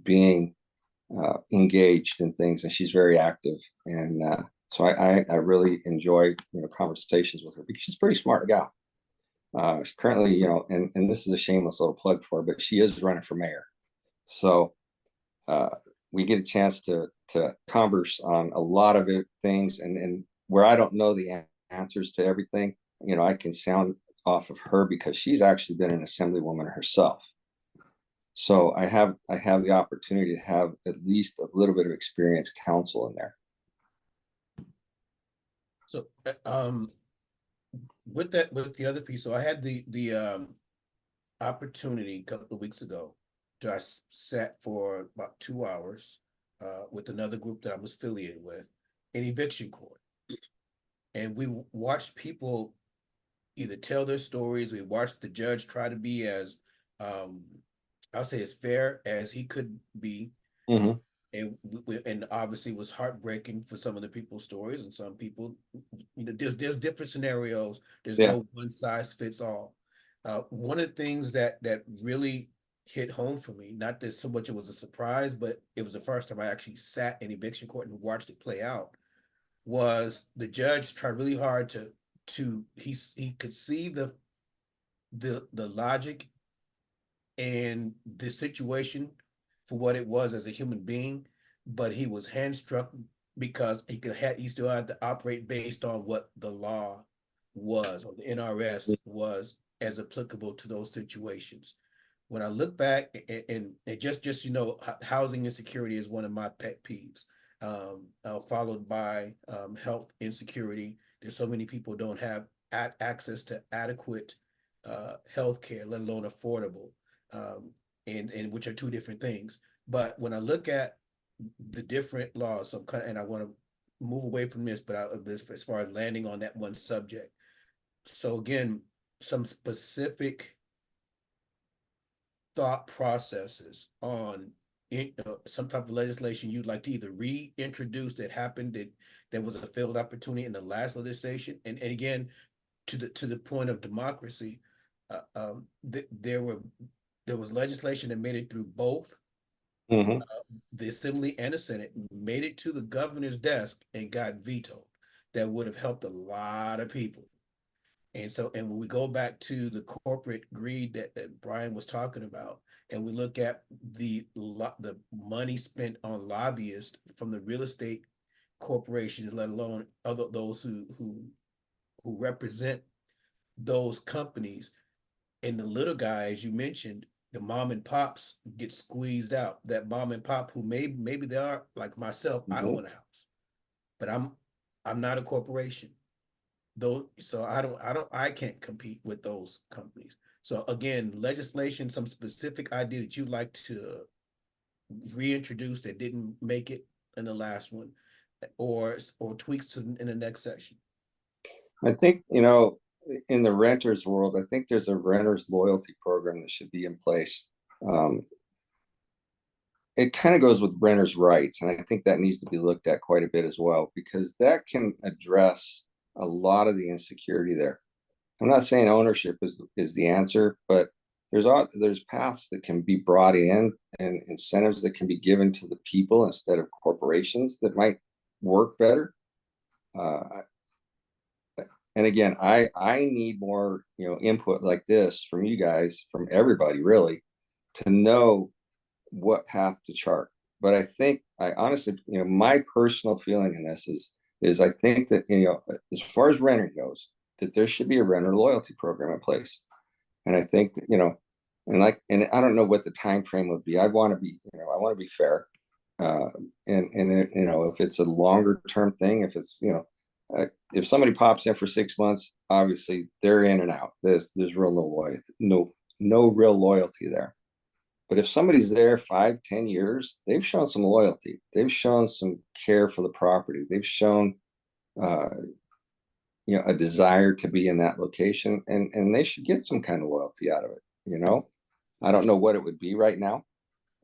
being engaged in things, and she's very active. And so I really enjoy conversations with her because she's a pretty smart gal. She's currently, and this is a shameless little plug for her, but she is running for mayor. So we get a chance to converse on a lot of things, and where I don't know the answers to everything, I can sound off of her because she's actually been an assemblywoman herself. So I have the opportunity to have at least a little bit of experience counsel in there. So, with the other piece, so I had the opportunity a couple of weeks ago to I sat for about 2 hours with another group that I'm affiliated with in eviction court, and we watched people either tell their stories. We watched the judge try to be as I'll say as fair as he could be. Mm-hmm. And obviously it was heartbreaking for some of the people's stories, and some people, there's different scenarios. There's Yeah. no one size fits all. One of the things that really hit home for me, not that so much it was a surprise, but it was the first time I actually sat in eviction court and watched it play out, was the judge tried really hard to he could see the logic and the situation for what it was as a human being, but he was hand-struck because he still had to operate based on what the law was, or the NRS was, as applicable to those situations. When I look back, and just housing insecurity is one of my pet peeves, followed by health insecurity. There's so many people don't have access to adequate health care, let alone affordable, um, and which are two different things. But when I look at the different laws, and I want to move away from this, but as far as landing on that one subject. So again, some specific thought processes on some type of legislation you'd like to either reintroduce that happened, that was a failed opportunity in the last legislation, and again, to the point of democracy, there was legislation that made it through both Mm-hmm. the Assembly and the Senate, made it to the governor's desk and got vetoed. That would have helped a lot of people. And when we go back to the corporate greed that Brian was talking about, and we look at the money spent on lobbyists from the real estate corporations, let alone those who represent those companies, and the little guy, as you mentioned, the mom and pops get squeezed out. That mom and pop who maybe they are like myself. I Mm-hmm. own a house, but I'm not a corporation. Though, so I can't compete with those companies. So again, legislation, some specific idea that you'd like to reintroduce that didn't make it in the last one, or tweaks to in the next section. I think, in the renters world, I think there's a renters loyalty program that should be in place. Um, it kind of goes with renters' rights, and I think that needs to be looked at quite a bit as well, because that can address a lot of the insecurity there. I'm not saying ownership is the answer, but there's paths that can be brought in and incentives that can be given to the people instead of corporations that might work better. And again, I need more input like this from you guys, from everybody really, to know what path to chart. But I honestly, my personal feeling in this is I think that as far as renter goes, that there should be a renter loyalty program in place. And I think that, and I don't know what the time frame would be. I want to be fair. Uh, and if it's a longer term thing, if it's if somebody pops in for 6 months, obviously they're in and out. There's real no loyalty, no real loyalty there. But if somebody's there 5, 10 years, they've shown some loyalty. They've shown some care for the property. They've shown, a desire to be in that location, and they should get some kind of loyalty out of it. I don't know what it would be right now,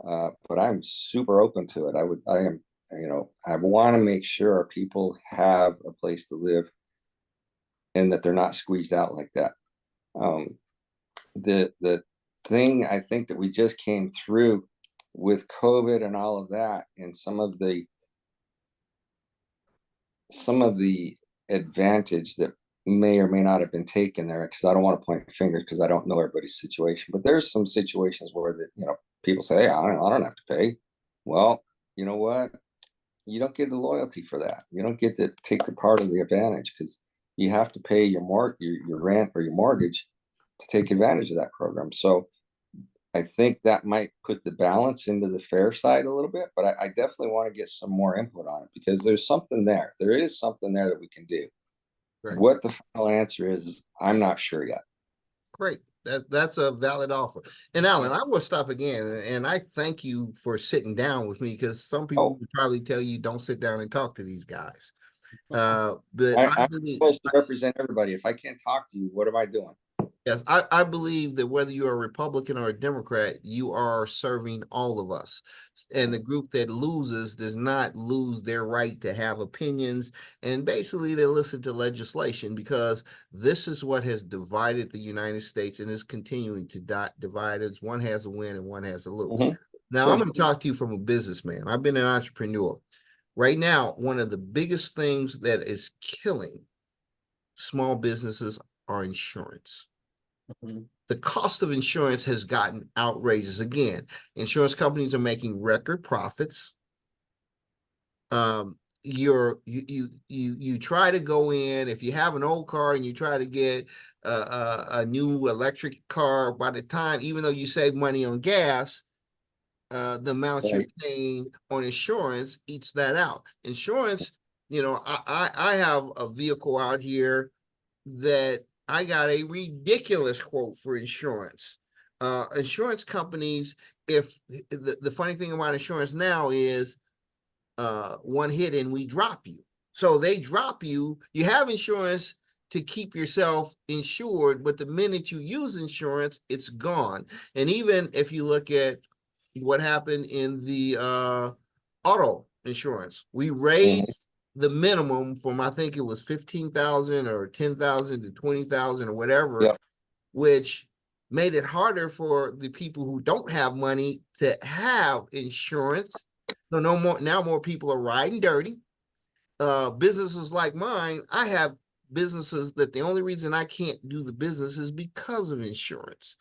but I'm super open to it. I want to make sure our people have a place to live and that they're not squeezed out like that. The thing I think that we just came through with COVID and all of that, and some of the advantage that may or may not have been taken there, because I don't want to point fingers because I don't know everybody's situation, but there's some situations where people say, hey, I don't have to pay. Well, you know what? You don't get the loyalty for that. You don't get to take the part of the advantage, because you have to pay your rent or your mortgage to take advantage of that program. So I think that might put the balance into the fair side a little bit, but I definitely want to get some more input on it, because there's something there. There is something there that we can do. Right. What the final answer is, I'm not sure yet. Great. That's a valid offer. And Alan, I will stop again, and I thank you for sitting down with me, because some people would probably tell you don't sit down and talk to these guys. But I'm supposed to represent everybody. If I can't talk to you, what am I doing? Yes, I believe that whether you're a Republican or a Democrat, you are serving all of us. And the group that loses does not lose their right to have opinions, and basically they listen to legislation, because this is what has divided the United States and is continuing to divide us. One has a win and one has a lose. Now, I'm going to talk to you from a businessman. I've been an entrepreneur. Right now, one of the biggest things that is killing small businesses are insurance. The cost of insurance has gotten outrageous. Again, insurance companies are making record profits. You try to go in, if you have an old car and you try to get a new electric car, by the time, even though you save money on gas, the amount you're paying on insurance eats that out. Insurance, I have a vehicle out here that I got a ridiculous quote for insurance. Insurance companies, if the funny thing about insurance now is one hit and we drop you. So they drop you. You have insurance to keep yourself insured, but the minute you use insurance, it's gone. And even if you look at what happened in the auto insurance, we raised the minimum from, I think it was 15,000 or 10,000 to 20,000 or whatever, which made it harder for the people who don't have money to have insurance. So now more people are riding dirty. Businesses like mine, I have businesses that the only reason I can't do the business is because of insurance.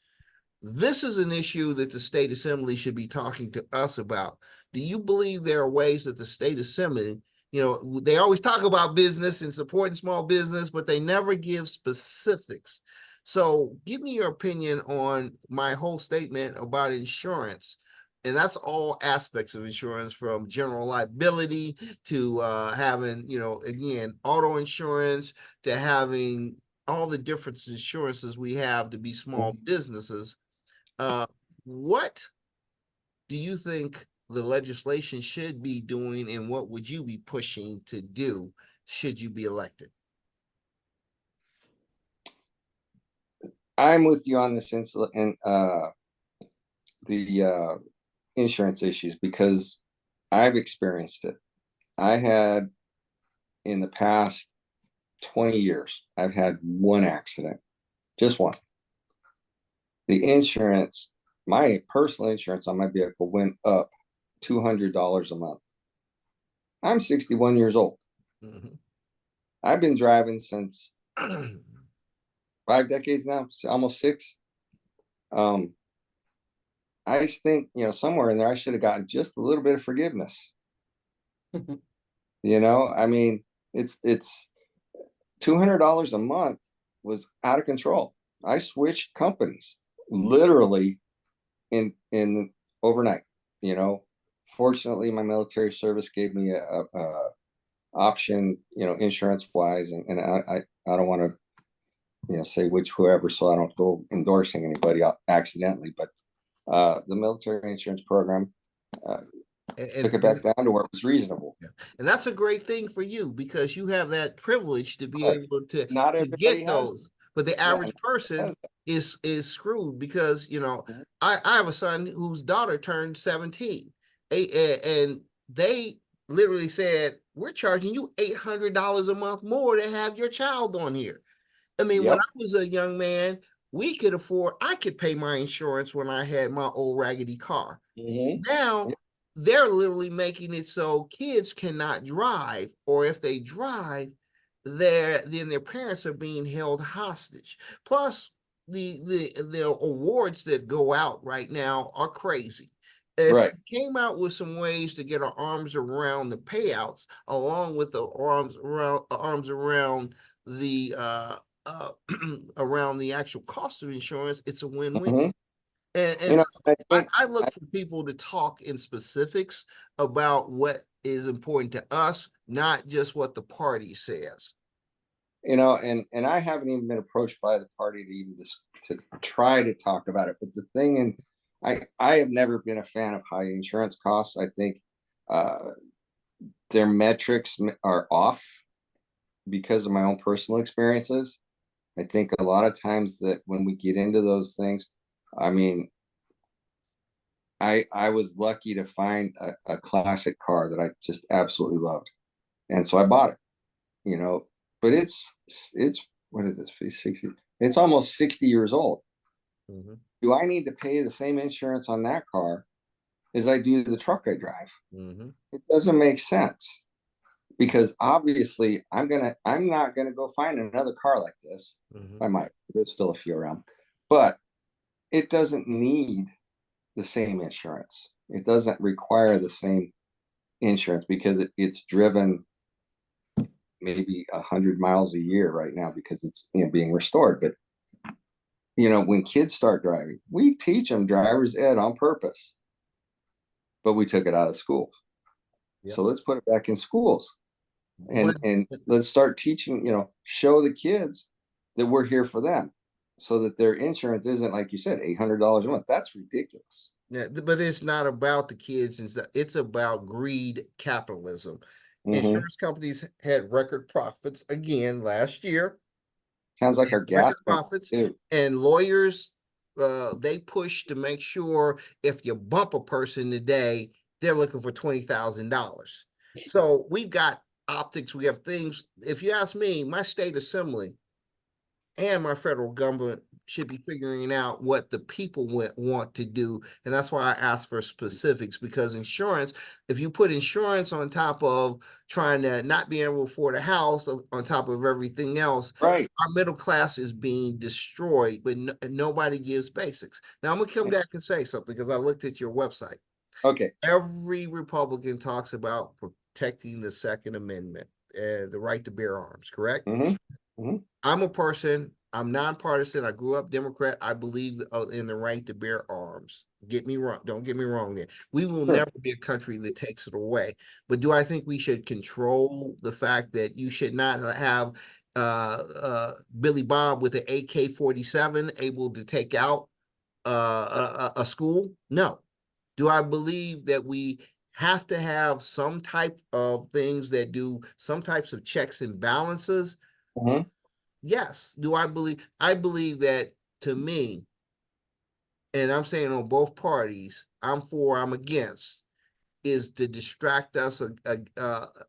This is an issue that the state assembly should be talking to us about. Do you believe there are ways that the state assembly, they always talk about business and supporting small business, but they never give specifics. So give me your opinion on my whole statement about insurance. And that's all aspects of insurance, from general liability to having, again, auto insurance, to having all the different insurances we have to be small businesses. What do you think the legislation should be doing, and what would you be pushing to do should you be elected? I'm with you on this and the insurance issues, because I've experienced it. I had, in the past 20 years, I've had one accident, just one. The insurance, my personal insurance on my vehicle went up $200 a month. I'm 61 years old. I've been driving since 5 decades now, almost 6. I just think, somewhere in there, I should have gotten just a little bit of forgiveness. I mean, it's $200 a month was out of control. I switched companies literally in overnight. Fortunately, my military service gave me a option, insurance wise, and I don't want to say whoever, so I don't go endorsing anybody accidentally, but the military insurance program took it back down to where it was reasonable. And that's a great thing for you because you have that privilege to be Right. able to Not everybody get has. those. But the Yeah, average person is screwed because, Mhm. I have a son whose daughter turned 17. And they literally said, we're charging you $800 a month more to have your child on here. I mean, when Yep. I was a young man, I could pay my insurance when I had my old raggedy car. Mhm. Now they're literally making it so kids cannot drive, or if they drive, then their parents are being held hostage. Plus, the awards that go out right now are crazy. If Right. we came out with some ways to get our arms around the payouts, along with the arms around the around the actual cost of insurance, it's a win-win. Mhm. And You know, so I think, I look for people to talk in specifics about what is important to us, not just what the party says. and I haven't even been approached by the party to even just to try to talk about it. But the thing, and I have never been a fan of high insurance costs. I think uh, their metrics are off because of my own personal experiences. I think a lot of times that when we get into those things, I mean, I was lucky to find a classic car that I just absolutely loved, and so I bought it. You know, but it's what is this? 60. It's almost 60 years old. Mhm, Do I need to pay the same insurance on that car as I do the truck I drive? mhm, It doesn't make sense because obviously I'm not gonna go find another car like this. mhm. I might. There's still a few around, but it doesn't need the same insurance. It doesn't require the same insurance because it's driven maybe 100 miles a year right now because it's being restored. But when kids start driving, we teach them driver's ed on purpose, but we took it out of schools. Yep. So let's put it back in schools But and let's start teaching, show the kids that we're here for them so that their insurance isn't, like you said, $800 a month. That's ridiculous. yeah, but it's not about the kids and stuff. It's about greed capitalism. Hmm. Insurance companies had record profits again last year. Sounds like our gas Record company profits, too. and lawyers, they push to make sure if you bump a person today, they're looking for $20,000. So we've got optics, we have things. If you ask me, my state assembly and my federal government should be figuring out what the people want to do. And that's why I ask for specifics, because insurance, if you put insurance on top of trying to not be able to afford a house, on top of everything else, Right. our middle class is being destroyed, but nobody gives basics. Now, I'm going to come back and say something because I looked at your website. Okay. Every Republican talks about protecting the Second Amendment, the right to bear arms, correct? Hmm. Hmm. I'm nonpartisan. I grew up Democrat. I believe in the right to bear arms. Get me wrong. Don't get me wrong there. We will Sure. never be a country that takes it away. But do I think we should control the fact that you should not have Billy Bob with an AK-47 able to take out a school? No. Do I believe that we have to have some type of things that do some types of checks and balances? Hmm. Yes. Do I believe? I believe that, to me, and I'm saying on both parties, I'm for, I'm against, is to distract us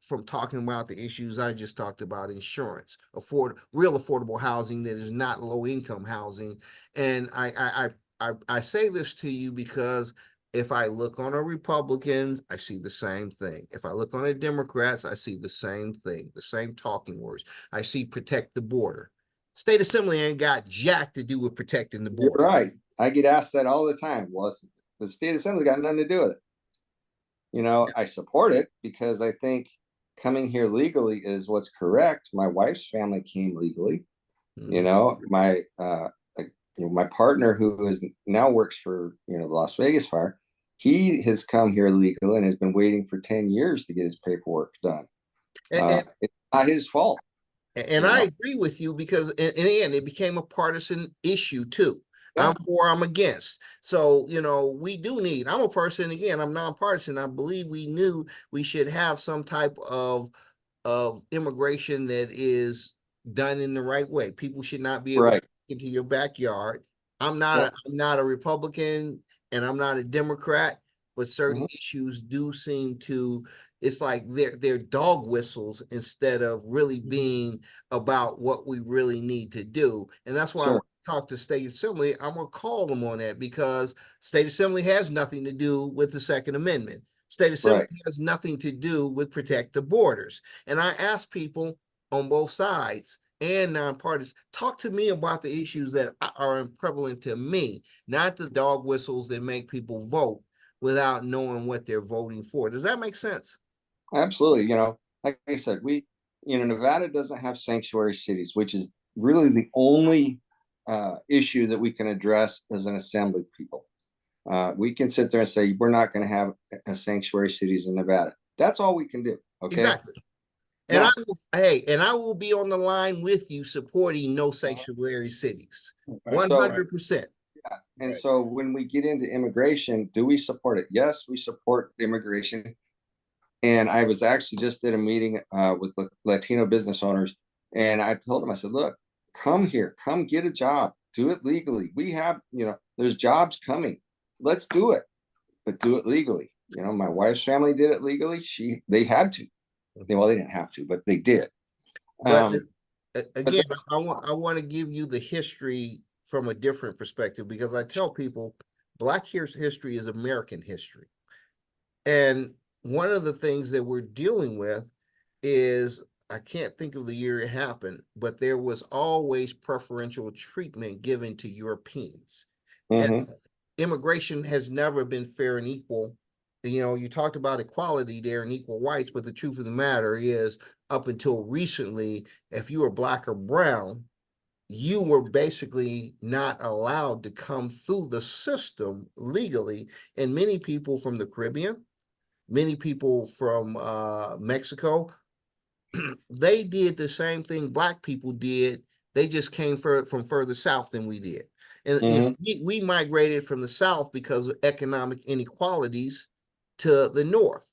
from talking about the issues I just talked about: insurance, real affordable housing that is not low income housing. And I say this to you because if I look on our Republicans, I see the same thing. If I look on the Democrats, I see the same thing, the same talking words. I see protect the border. State Assembly ain't got jack to do with protecting the You're border. right. I get asked that all the time. Well, the state assembly got nothing to do with it. I support it because I think coming here legally is what's correct. My wife's family came legally. Mhm. My partner, who is now works for the Las Vegas fire, he has come here legal and has been waiting for 10 years to get his paperwork done. And, It's not his fault. and you I know agree with you because, and again, it became a partisan issue too. Yeah. I'm for, I'm against. So, we do need, I'm a person, again, I'm nonpartisan. I believe we should have some type of immigration that is done in the right way. People should not be able to Right. get into your backyard. Yeah. I'm not a Republican and I'm not a Democrat, but certain Mhm. issues do seem to, it's like they're dog whistles instead of really being about what we really need to do. And that's why when Sure. I talk to state assembly, I'm gonna call them on that, because state assembly has nothing to do with the Second Amendment. State assembly Right. has nothing to do with protect the borders. And I ask people on both sides and non-parties, talk to me about the issues that are prevalent to me, not the dog whistles that make people vote without knowing what they're voting for. Does that make sense? Absolutely. Like I said, Nevada doesn't have sanctuary cities, which is really the only issue that we can address as an assembly people. We can sit there and say, we're not going to have a sanctuary cities in Nevada. That's all we can do. Okay. Exactly. And Now, I will be on the line with you supporting no sanctuary cities. Right. so 100%. yeah. And Right. so when we get into immigration, do we support it? Yes, we support immigration. And I was actually just at a meeting with Latino business owners, and I told them, I said, look, come here, come get a job, do it legally. We have, there's jobs coming. Let's do it, but do it legally. My wife's family did it legally. They had to. Well, they didn't have to, but they did. But But again, I want to give you the history from a different perspective, because I tell people Black history is American history. And one of the things that we're dealing with is, I can't think of the year it happened, but there was always preferential treatment given to Europeans. And mm-hmm, immigration has never been fair and equal. You talked about equality there and equal rights, but the truth of the matter is, up until recently, if you were Black or brown, you were basically not allowed to come through the system legally. And many people from the Caribbean, many people from Mexico, they did the same thing Black people did. They just came from further south than we did. And mm-hmm, we migrated from the south because of economic inequalities to the north.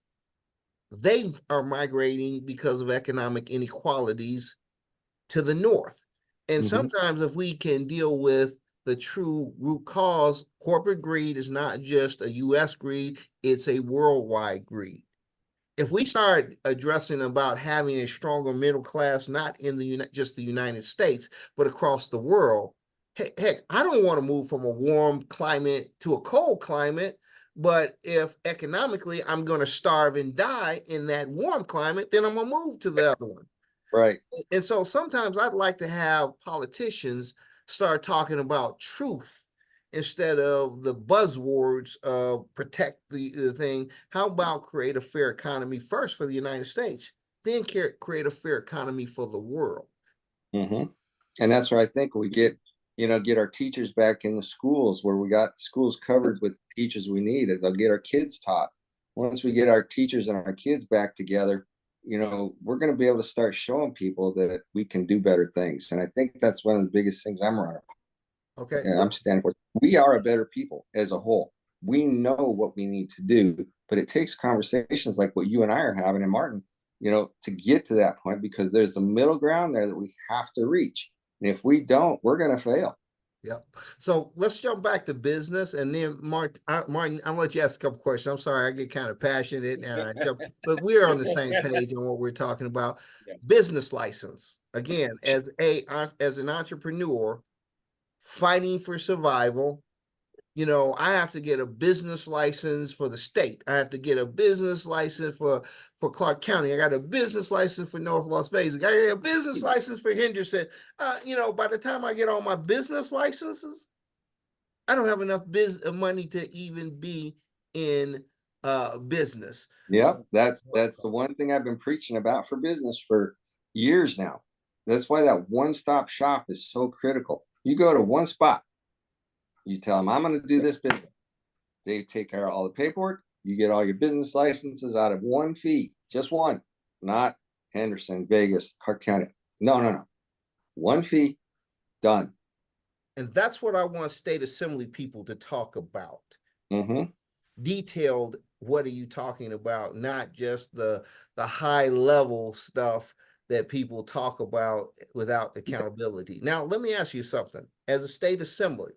They are migrating because of economic inequalities to the north. And mm-hmm. sometimes, if we can deal with the true root cause, corporate greed is not just a US greed, it's a worldwide greed. If we start addressing about having a stronger middle class, not in just the United States, but across the world, heck, I don't want to move from a warm climate to a cold climate. But if economically I'm going to starve and die in that warm climate, then I'm going to move to the other one. Right. And so sometimes I'd like to have politicians start talking about truth instead of the buzzwords of protect the thing. How about create a fair economy first for the United States, then create a fair economy for the world? Mm-hmm. And that's where I think we get our teachers back in the schools, where we got schools covered with teachers we need. They'll get our kids taught. Once we get our teachers and our kids back together, we're going to be able to start showing people that we can do better things. And I think that's one of the biggest things I'm running. Okay. Yeah, I'm standing for. We are a better people as a whole. We know what we need to do, but it takes conversations like what you and I are having, and Martin, to get to that point, because there's a middle ground there that we have to reach. And if we don't, we're going to fail. Yep. So let's jump back to business, and then Martin, I'm gonna let you ask a couple questions. I'm sorry, I get kind of passionate and I jump, but we're on the same page on what we're talking about. Yeah. Business license. Again, as an entrepreneur fighting for survival, I have to get a business license for the state. I have to get a business license for Clark County. I got a business license for North Las Vegas. I got a business license for Henderson. By the time I get all my business licenses, I don't have enough money to even be in business. Yep, that's the one thing I've been preaching about for business for years now. That's why that one-stop shop is so critical. You go to one spot, you tell them, I'm going to do this business. They take care of all the paperwork. You get all your business licenses out of one fee, just one, not Henderson, Vegas, Clark County. No. One fee, done. And that's what I want state assembly people to talk about. Mm-hmm. Detailed, what are you talking about? Not just the high level stuff that people talk about without accountability. Now, let me ask you something. As a state assembly,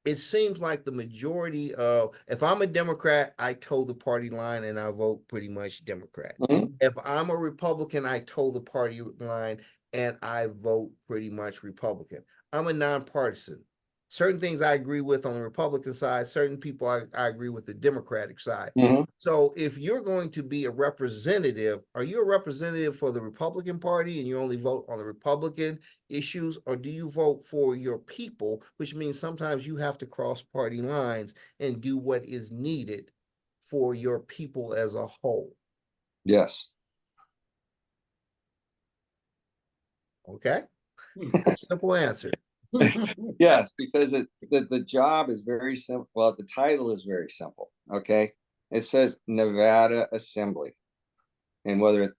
it seems like the majority of, if I'm a Democrat, I toe the party line and I vote pretty much Democrat. Mm-hmm. If I'm a Republican, I toe the party line and I vote pretty much Republican. I'm a nonpartisan. Certain things I agree with on the Republican side, certain people I agree with the Democratic side. Mm-hmm. So if you're going to be a representative, are you a representative for the Republican Party and you only vote on the Republican issues, or do you vote for your people, which means sometimes you have to cross party lines and do what is needed for your people as a whole? Yes. Okay, simple answer. Yes, because the job is very simple. Well, the title is very simple. Okay, it says Nevada Assembly, and whether it,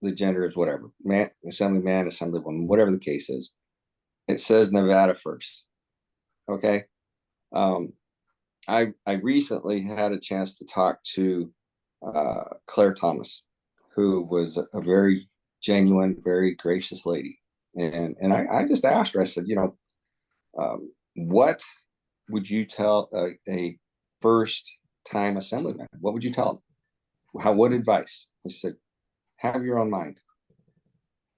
the gender is whatever, man, assemblyman, assemblywoman, whatever the case is, it says Nevada first. Okay, um, I recently had a chance to talk to Claire Thomas, who was a very genuine, very gracious lady, and I just asked her. I said, what would you tell a first time assemblyman? What would you tell them? What advice? I said, have your own mind.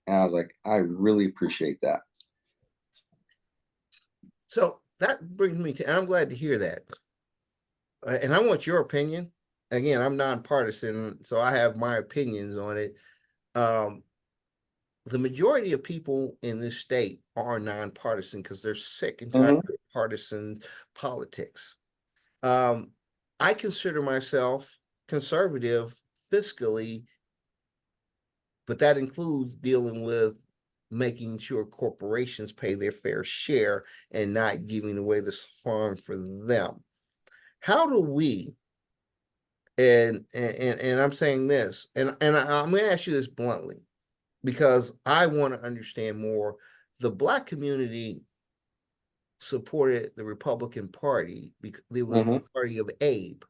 And I was like, I really appreciate that. So that brings me to, and I'm glad to hear that. And I want your opinion. Again, I'm nonpartisan, so I have my opinions on it. The majority of people in this state are nonpartisan because they're sick and tired of partisan politics. Um, I consider myself conservative fiscally, but that includes dealing with making sure corporations pay their fair share and not giving away this farm for them. How do we, and I'm saying this, and I'm going to ask you this bluntly, because I want to understand more. The Black community supported the Republican Party because it was the party of Abe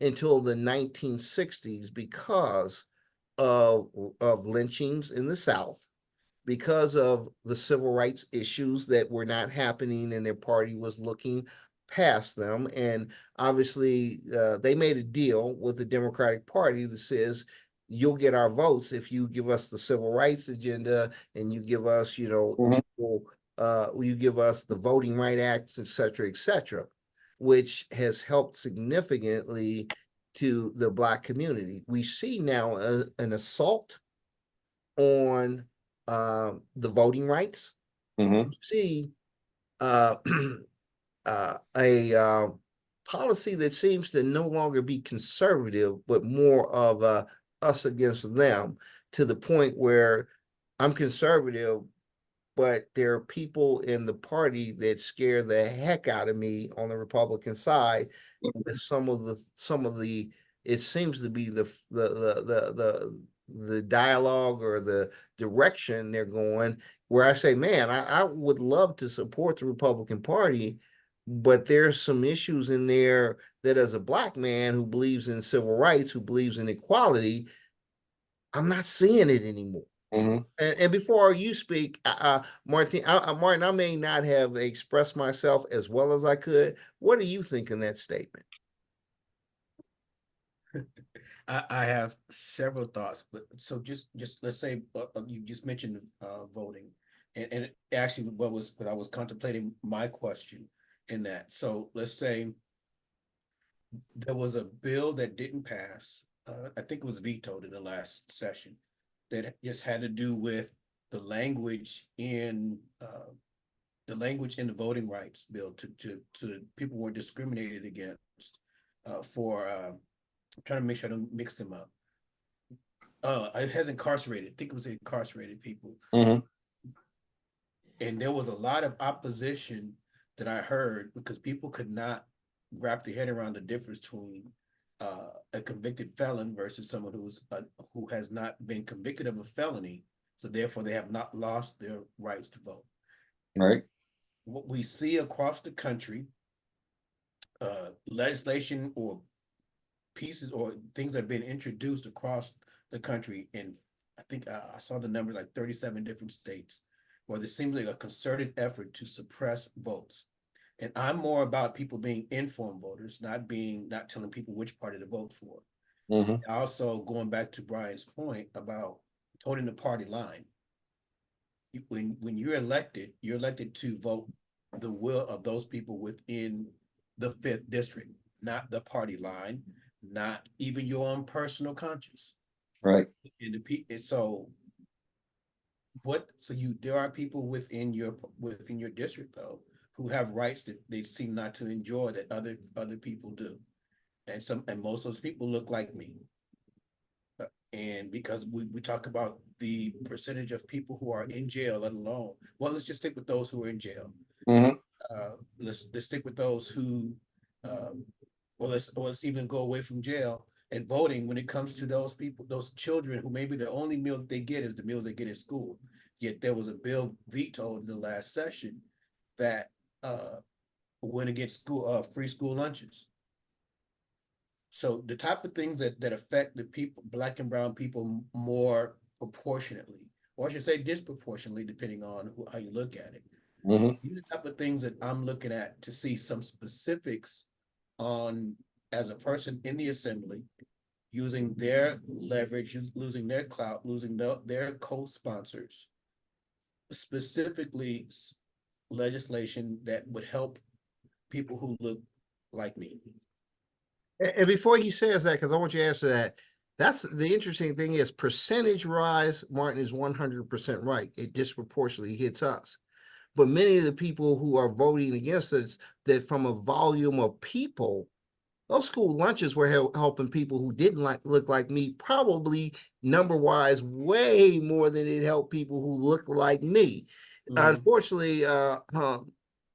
until the 1960s because of lynchings in the South, because of the civil rights issues that were not happening and their party was looking past them. And obviously, they made a deal with the Democratic Party that says, you'll get our votes if you give us the civil rights agenda and you give us, you give us the Voting Right Act, et cetera, which has helped significantly to the Black community. We see now an assault on the voting rights. Mm-hmm. See uh, a policy that seems to no longer be conservative, but more of us against them, to the point where I'm conservative, but there are people in the party that scare the heck out of me on the Republican side with some of the it seems to be the dialogue or the direction they're going, where I say, man, I would love to support the Republican Party, but there's some issues in there that, as a Black man who believes in civil rights, who believes in equality, I'm not seeing it anymore. Mm-hmm. And before you speak, Martin, Martin, I may not have expressed myself as well as I could. What do you think in that statement? I have several thoughts, but so just let's say you just mentioned voting, and actually what I was contemplating my question in that. So let's say there was a bill that didn't pass. I think it was vetoed in the last session, that just had to do with the language in the voting rights bill to people weren't discriminated against for I'm trying to make sure I don't mix them up. It has incarcerated. I think it was incarcerated people, Mm-hmm. and there was a lot of opposition that I heard because people could not wrap their head around the difference between a convicted felon versus someone who has not been convicted of a felony, so therefore they have not lost their rights to vote. Right. what we see across the country, legislation or pieces or things that have been introduced across the country. And I think I saw the numbers like 37 different states where there seems like a concerted effort to suppress votes. And I'm more about people being informed voters, not telling people which party to vote for. Mhm. Also, going back to Brian's point about toting the party line. When you're elected to vote the will of those people within the fifth district, not the party line, not even your own personal conscience. Right. And so there are people within your district though who have rights that they seem not to enjoy that other people do. And most of those people look like me. And because we talk about the percentage of people who are in jail, let alone, well, let's just stick with those who are in jail. Mhm. Let's stick with those who, um, let's even go away from jail and voting when it comes to those people, those children who maybe the only meal that they get is the meals they get at school. Yet there was a bill vetoed in the last session that went against free school lunches. So the type of things that affect the people, black and brown people, more proportionately, or I should say disproportionately, depending on how you look at it. Mhm. These are the type of things that I'm looking at to see some specifics on as a person in the assembly using their leverage, losing their clout, losing their co-sponsors, specifically legislation that would help people who look like me. And before he says that, because I want you to answer that, that's the interesting thing is percentage rise, Martin is 100% right. It disproportionately hits us. But many of the people who are voting against us, that from a volume of people, those school lunches were helping people who didn't look like me, probably number wise, way more than it helped people who look like me. Mhm. Unfortunately,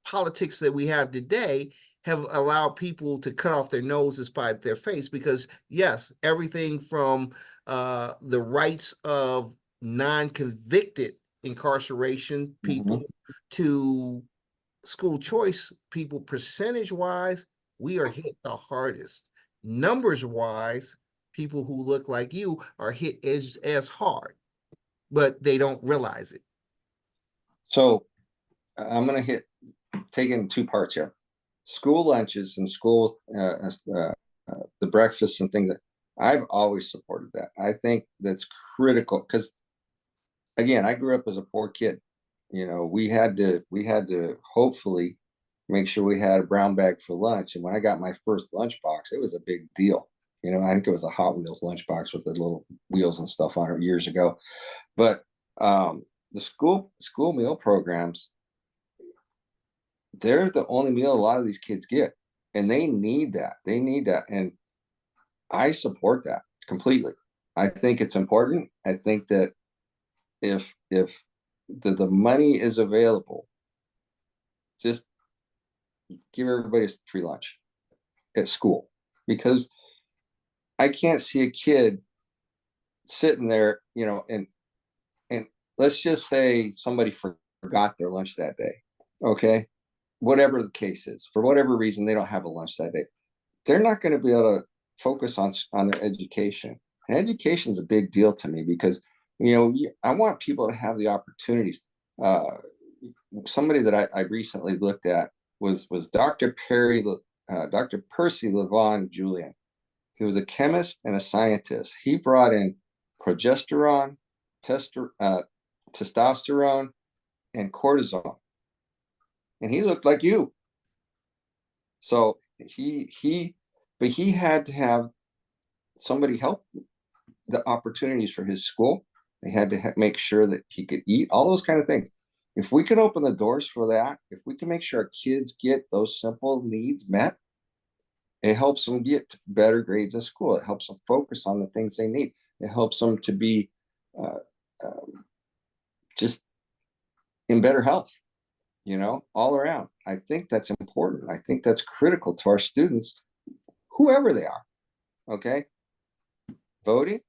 politics that we have today have allowed people to cut off their noses by their face because, yes, everything from the rights of non-convicted incarceration people Mhm. to school choice people, percentage wise, we are hit the hardest. Numbers wise, people who look like you are hit as hard, but they don't realize it. So I'm going to take it in two parts here. School lunches and school, the breakfasts and things that I've always supported that. I think that's critical because again, I grew up as a poor kid. You know, we had to hopefully make sure we had a brown bag for lunch. And when I got my first lunchbox, it was a big deal. You know, I think it was a Hot Wheels lunchbox with the little wheels and stuff on it years ago. But the school meal programs, they're the only meal a lot of these kids get, and they need that. They need that, and I support that completely. I think it's important. I think that if the money is available, just give everybody a free lunch at school because I can't see a kid sitting there, you know, and let's just say somebody forgot their lunch that day. Okay. Whatever the case is, for whatever reason, they don't have a lunch that day. They're not going to be able to focus on their education. And education is a big deal to me because, you know, I want people to have the opportunities. Uh, Somebody that I recently looked at was Dr. Percy Levon Julian. He was a chemist and a scientist. He brought in progesterone, testosterone, and cortisone, and he looked like you. So but he had to have somebody help the opportunities for his school. They had to make sure that he could eat, all those kind of things. If we can open the doors for that, if we can make sure our kids get those simple needs met, it helps them get better grades in school. It helps them focus on the things they need. It helps them to be uh, just in better health, you know, all around. I think that's important. I think that's critical to our students, whoever they are. Okay. Voting,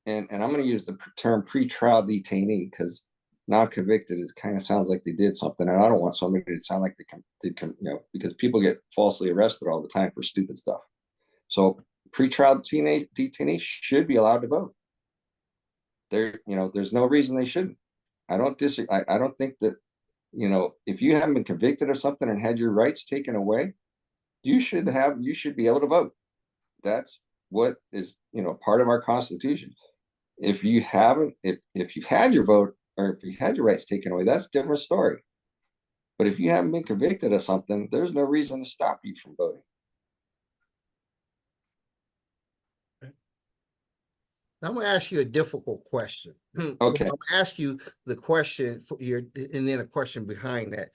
and I'm going to use the term pretrial detainee because now convicted, it kind of sounds like they did something. And I don't want somebody to sound like because people get falsely arrested all the time for stupid stuff. So pretrial detainees should be allowed to vote. There's no reason they shouldn't. I don't disagree. I don't think that, if you haven't been convicted of something and had your rights taken away, you should be able to vote. That's what is, part of our Constitution. If you haven't, if you've had your vote, or if you had your rights taken away, that's a different story. But if you haven't been convicted of something, there's no reason to stop you from voting. I'm going to ask you a difficult question. Okay. I'm going to ask you the question and then a question behind that.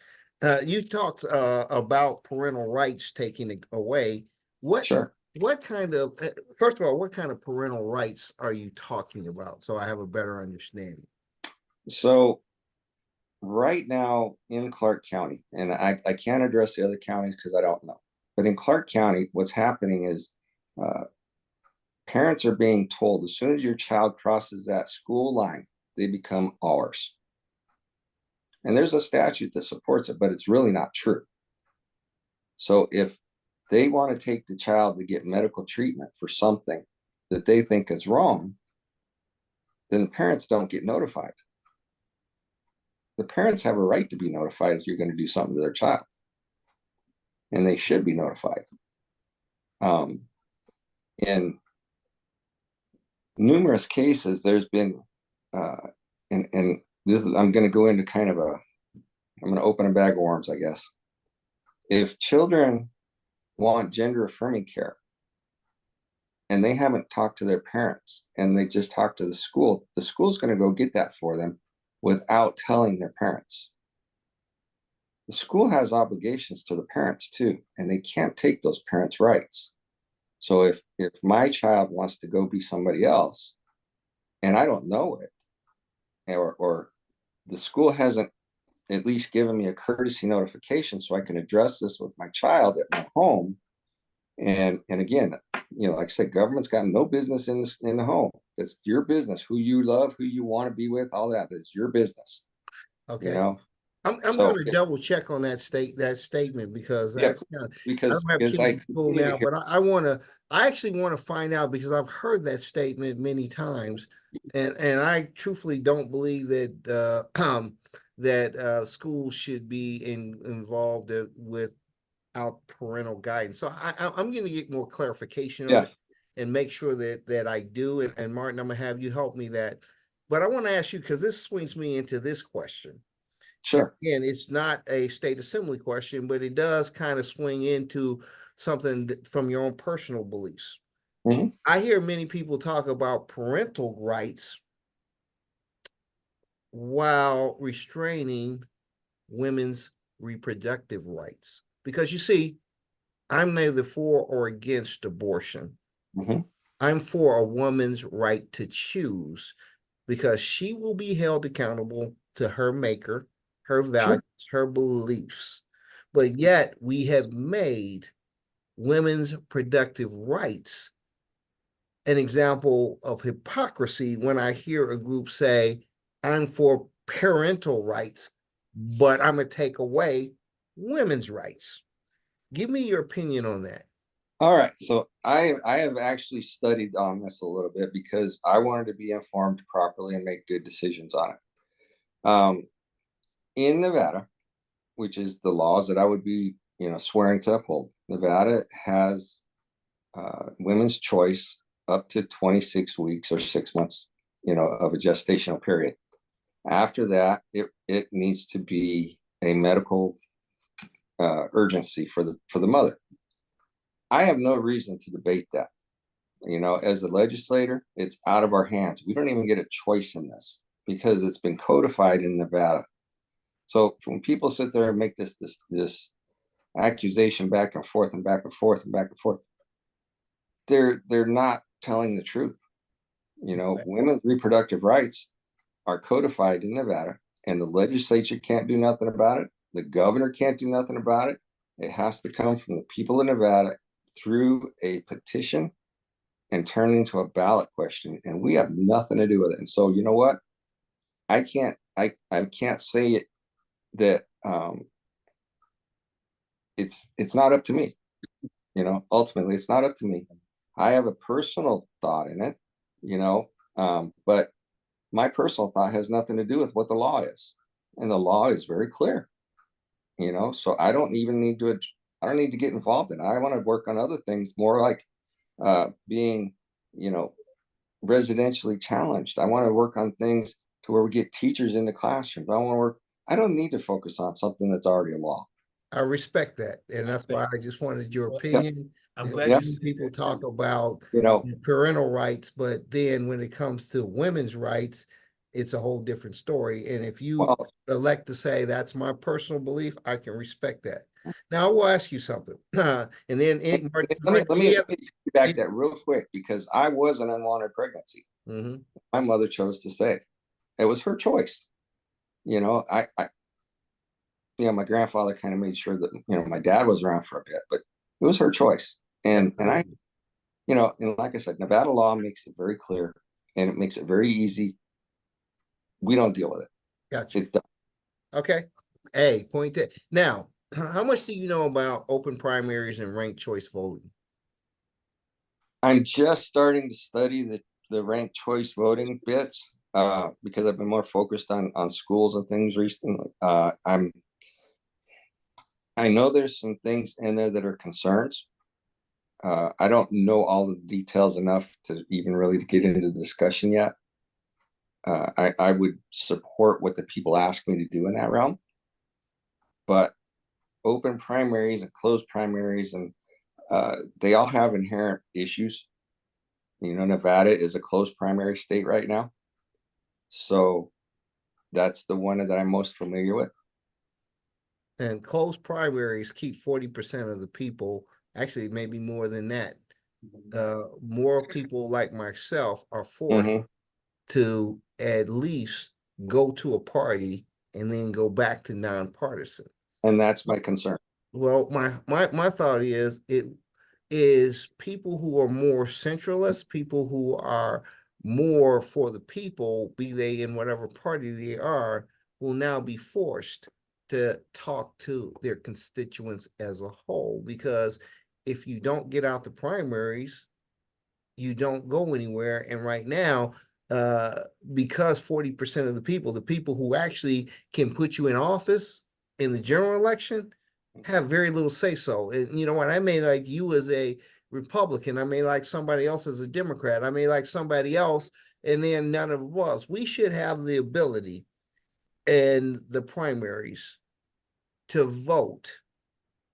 You talked about parental rights taking it away. Sure. What kind of, first of all, what kind of parental rights are you talking about? So I have a better understanding. So right now in Clark County, and I can't address the other counties because I don't know, but in Clark County, what's happening is parents are being told as soon as your child crosses that school line, they become ours. And there's a statute that supports it, but it's really not true. So if they want to take the child to get medical treatment for something that they think is wrong, then the parents don't get notified. The parents have a right to be notified if you're going to do something to their child, and they should be notified. In numerous cases, there's been, and this is, I'm going to go into kind of I'm going to open a bag of worms, I guess. If children want gender affirming care and they haven't talked to their parents and they just talk to the school's going to go get that for them without telling their parents. The school has obligations to the parents too, and they can't take those parents' rights. So if my child wants to go be somebody else and I don't know it, or the school hasn't at least given me a courtesy notification so I can address this with my child at my home. And again, like I said, government's got no business in the home. It's your business. Who you love, who you want to be with, all that is your business. Okay. I'm So going to double check on that statement because yeah, I because don't have kids in school continue now, but I actually want to find out because I've heard that statement many times, and I truthfully don't believe that that schools should be involved without parental guidance. So I'm going to get more clarification on yeah, it and make sure that I do. And Martin, I'm gonna have you help me that. But I want to ask you because this swings me into this question. sure. And it's not a state assembly question, but it does kind of swing into something from your own personal beliefs. Mhm. I hear many people talk about parental rights while restraining women's reproductive rights. Because you see, I'm neither for or against abortion. Mhm. I'm for a woman's right to choose because she will be held accountable to her maker, her Sure. values, her beliefs. But yet we have made women's productive rights an example of hypocrisy when I hear a group say, I'm for parental rights, but I'm going to take away women's rights. Give me your opinion on that. All right. So I have actually studied on this a little bit because I wanted to be informed properly and make good decisions on it. In Nevada, which is the laws that I would be, swearing to uphold, Nevada has women's choice up to 26 weeks or 6 months, of a gestational period. After that, it needs to be a medical urgency for the mother. I have no reason to debate that. As a legislator, it's out of our hands. We don't even get a choice in this because it's been codified in Nevada. So when people sit there and make this accusation back and forth and back and forth and back and forth, they're not telling the truth. Women's reproductive rights are codified in Nevada, and the legislature can't do nothing about it. The governor can't do nothing about it. It has to come from the people of Nevada through a petition and turn into a ballot question, and we have nothing to do with it. And so, you know what? I can't I can't say it that it's not up to me. Ultimately it's not up to me. I have a personal thought in it, but my personal thought has nothing to do with what the law is. And the law is very clear, so I don't need to get involved in it. I want to work on other things more like being, you know, residentially challenged. I want to work on things to where we get teachers in the classroom. I don't need to focus on something that's already a law. I respect that, and that's why I just wanted your Well, opinion. I'm Because glad you Yep. many said people that talk too. about You know, parental rights, but then when it comes to women's rights, it's a whole different story. And if you well, elect to say that's my personal belief, I can respect that. Now I will ask you something, and then let me we have. back that real quick because I was an unwanted pregnancy. Mhm. My mother chose to say it was her choice. My grandfather kind of made sure that my dad was around for a bit, but it was her choice. And I, Absolutely. and like I said, Nevada law makes it very clear and it makes it very easy. We don't deal with it. Gotcha. It's done. Okay. Hey, point that. Now, how much do you know about open primaries and ranked choice voting? I'm just starting to study the ranked choice voting bits because I've been more focused on schools and things recently. I know there's some things in there that are concerns. I don't know all the details enough to even really get into the discussion yet. I would support what the people ask me to do in that realm, but open primaries and closed primaries and they all have inherent issues. Nevada is a closed primary state right now, so that's the one that I'm most familiar with. And closed primaries keep 40% of the people, actually, maybe more than that. More people like myself are forced Mm-hmm. to at least go to a party and then go back to nonpartisan. And that's my concern. Well, my thought is it is people who are more centralist, people who are more for the people, be they in whatever party they are, will now be forced to talk to their constituents as a whole. Because if you don't get out the primaries, you don't go anywhere. And right now, uh, because 40% of the people who actually can put you in office in the general election have very little say so. And you know what? I may like you as a Republican. I may like somebody else as a Democrat. I may like somebody else, and then none of us. We should have the ability in the primaries to vote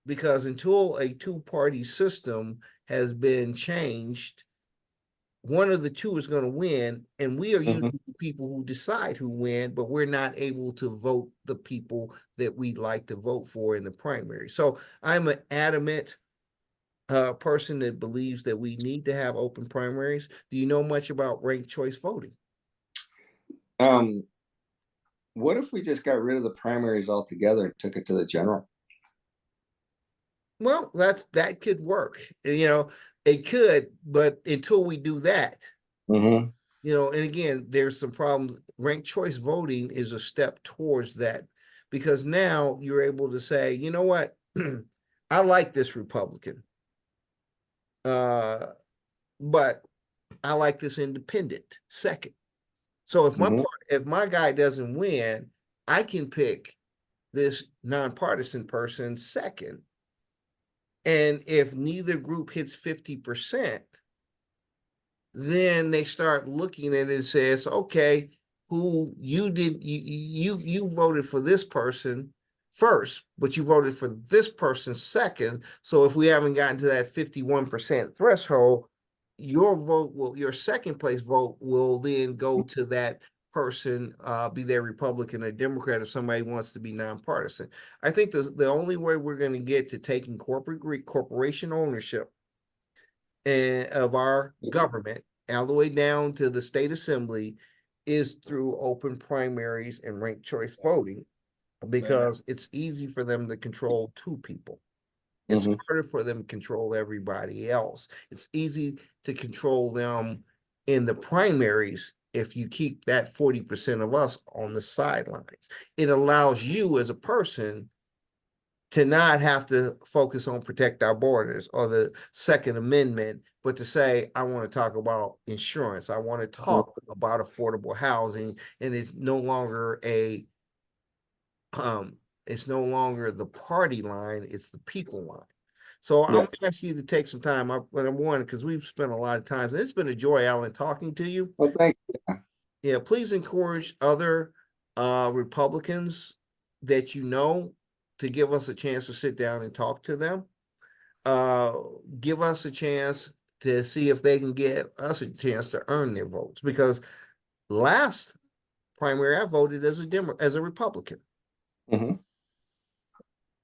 because until a two-party system has been changed, one of the two is going to win, and we are Mm-hmm. usually the people who decide who win, but we're not able to vote the people that we'd like to vote for in the primary. So I'm an adamant person that believes that we need to have open primaries. Do you know much about ranked choice voting? Um, what if we just got rid of the primaries altogether and took it to the general? Well, that could work. It could, but until we do that, Mm-hmm. and again, there's some problems. Ranked choice voting is a step towards that because now you're able to say, you know what, I like this Republican, uh, but I like this independent second. So Mm-hmm. if my guy doesn't win, I can pick this nonpartisan person second. And if neither group hits 50%, then they start looking at it and says, okay, who you did you voted for this person first, but you voted for this person second. So if we haven't gotten to that 51% threshold, your second place vote will then go to that person, be they Republican or Democrat, if somebody wants to be nonpartisan. I think the only way we're going to get to taking corporation ownership and of our government all the way down to the state assembly is through open primaries and ranked choice voting because it's easy for them to control two people. It's Mm-hmm. harder for them to control everybody else. It's easy to control them in the primaries. if you keep that 40% of us on the sidelines. It allows you as a person to not have to focus on protect our borders or the Second Amendment, but to say, I want to talk about insurance. I want to talk about affordable housing. And it's no longer it's no longer the party line, it's the people line. So I'm Yes. gonna ask you to take some time. But I'm one, because we've spent a lot of time. It's been a joy, Alan, talking to you. Well, thank you. Yeah, please encourage other Republicans that you know to give us a chance to sit down and talk to them. Uh, Give us a chance to see if they can get us a chance to earn their votes. Because last primary, I voted as a Republican. Mhm.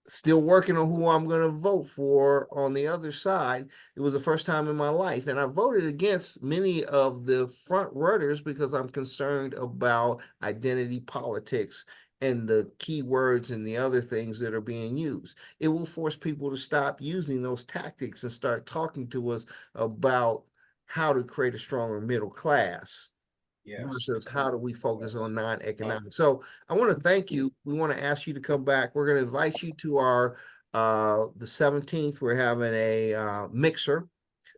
Still working on who I'm going to vote for on the other side. It was the first time in my life, and I voted against many of the front runners because I'm concerned about identity politics and the keywords and the other things that are being used. It will force people to stop using those tactics and start talking to us about how to create a stronger middle class versus how do we focus on non-economic. So I want to thank you. We want to ask you to come back. We're going to invite you to our the 17th. We're having a mixer.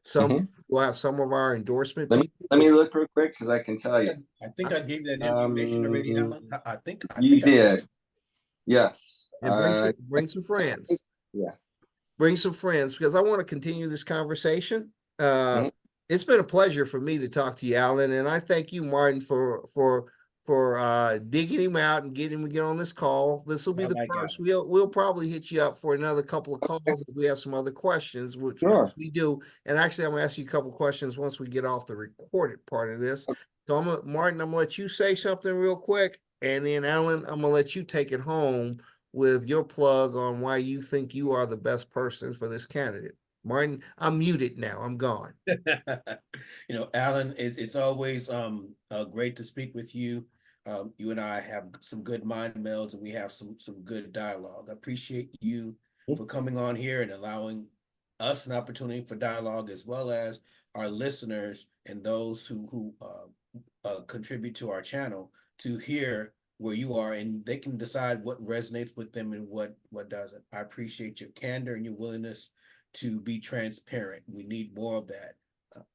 Mhm. We'll have some of our endorsement Let me, people. let me look real quick because I can tell you. I think I gave that information already, Alan. I You think I did. did. Yes. And bring some friends. Yeah. Bring some friends, because I want to continue this conversation. Mhm. It's been a pleasure for me to talk to you, Alan, and I thank you, Martin, for digging him out and getting him to get on this call. This will be the first. We'll probably hit you up for another couple of calls if we have some other questions, which Sure. we do. And actually, I'm gonna ask you a couple of questions once we get off the recorded part of this. So Martin, I'm gonna let you say something real quick, and then Alan, I'm gonna let you take it home with your plug on why you think you are the best person for this candidate. Martin, I'm muted now. I'm gone. Alan, it's always great to speak with you. You and I have some good mind melds, and we have some good dialogue. I appreciate you for coming on here and allowing us an opportunity for dialogue, as well as our listeners and those who contribute to our channel to hear where you are, and they can decide what resonates with them and what doesn't. I appreciate your candor and your willingness to be transparent. We need more of that.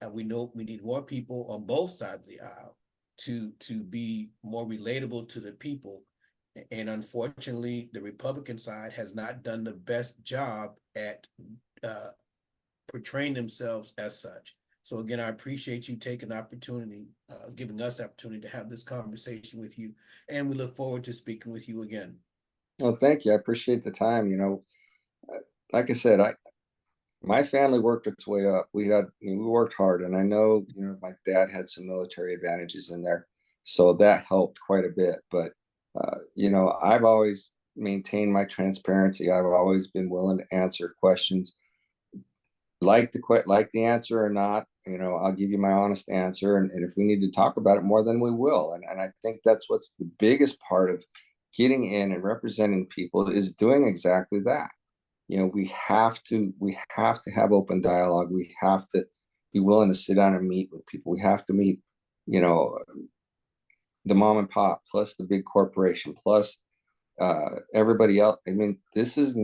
And we know we need more people on both sides of the aisle to be more relatable to the people. And unfortunately, the Republican side has not done the best job at uh, portraying themselves as such. So again, I appreciate you taking the opportunity, giving us the opportunity to have this conversation with you, and we look forward to speaking with you again. Well, thank you. I appreciate the time. Like I said, my family worked its way up. We worked hard, and I know, my dad had some military advantages in there, so that helped quite a bit. But I've always maintained my transparency. I've always been willing to answer questions, like the answer or not. I'll give you my honest answer, and if we need to talk about it more, then we will. And I think that's what's the biggest part of getting in and representing people, is doing exactly that. We have to have open dialogue. We have to be willing to sit down and meet with people. We have to meet, you know, the mom and pop, plus the big corporation, plus everybody else. I mean, this is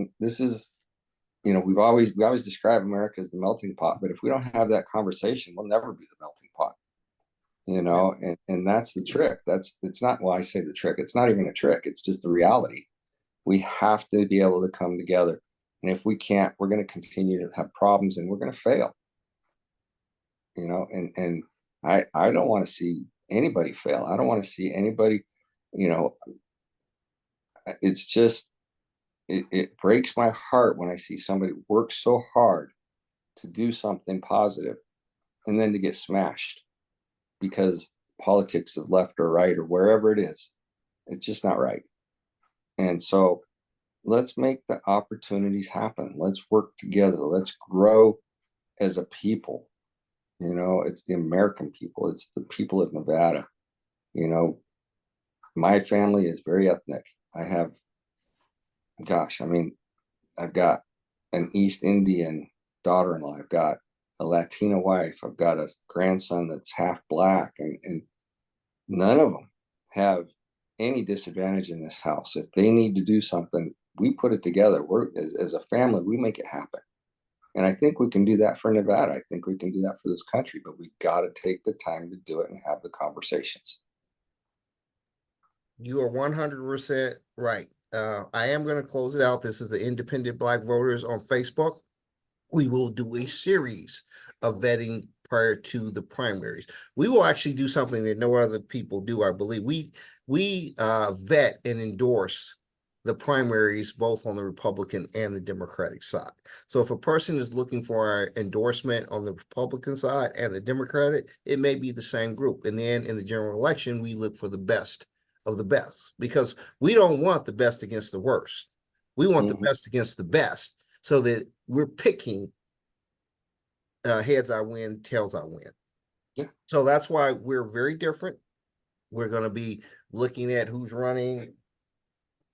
we always describe America as the melting pot, but if we don't have that conversation, we'll never be the melting pot. And that's the trick. It's not, well, I say the trick, it's not even a trick, it's just the reality. We have to be able to come together. And if we can't, we're going to continue to have problems, and we're going to fail. And I don't want to see anybody fail. I don't want to see anybody, you know, it's just, it breaks my heart when I see somebody work so hard to do something positive and then to get smashed because politics of left or right or wherever it is. It's just not right. And so let's make the opportunities happen. Let's work together. Let's grow as a people. It's the American people. It's the people of Nevada. My family is very ethnic. I have, gosh, I mean, I've got an East Indian daughter-in-law. I've got a Latina wife. I've got a grandson that's half black, and None of them have any disadvantage in this house. If they need to do something, we put it together. We're as a family, we make it happen. And I think we can do that for Nevada. I think we can do that for this country, but we got to take the time to do it and have the conversations. You are 100% right. I am going to close it out. This is the Independent Black Voters on Facebook. We will do a series of vetting prior to the primaries. We will actually do something that no other people do, I believe. We vet and endorse the primaries both on the Republican and the Democratic side. So if a person is looking for our endorsement on the Republican side and the Democratic, it may be the same group. And then in the general election, we look for the best of the best, because we don't want the best against the worst. We want the best against the best, so that we're picking heads I win, tails I win. Yeah. So that's why we're very different. We're going to be looking at who's running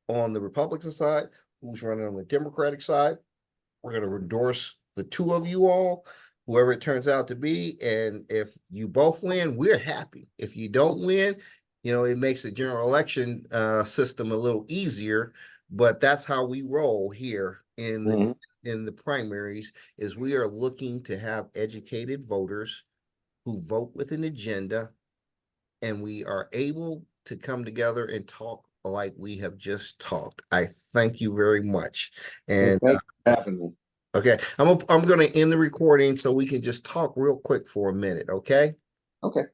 on the Republican side, who's running on the Democratic side. We're going to endorse the two of you all, whoever it turns out to be. And if you both win, we're happy. If you don't win, it makes the general election system a little easier, but that's how we roll here in the primaries. Is we are looking to have educated voters who vote with an agenda, and we are able to come together and talk like we have just talked. I thank you very much. And thanks for having me. Okay, I'm going to end the recording so we can just talk real quick for a minute, okay? Okay.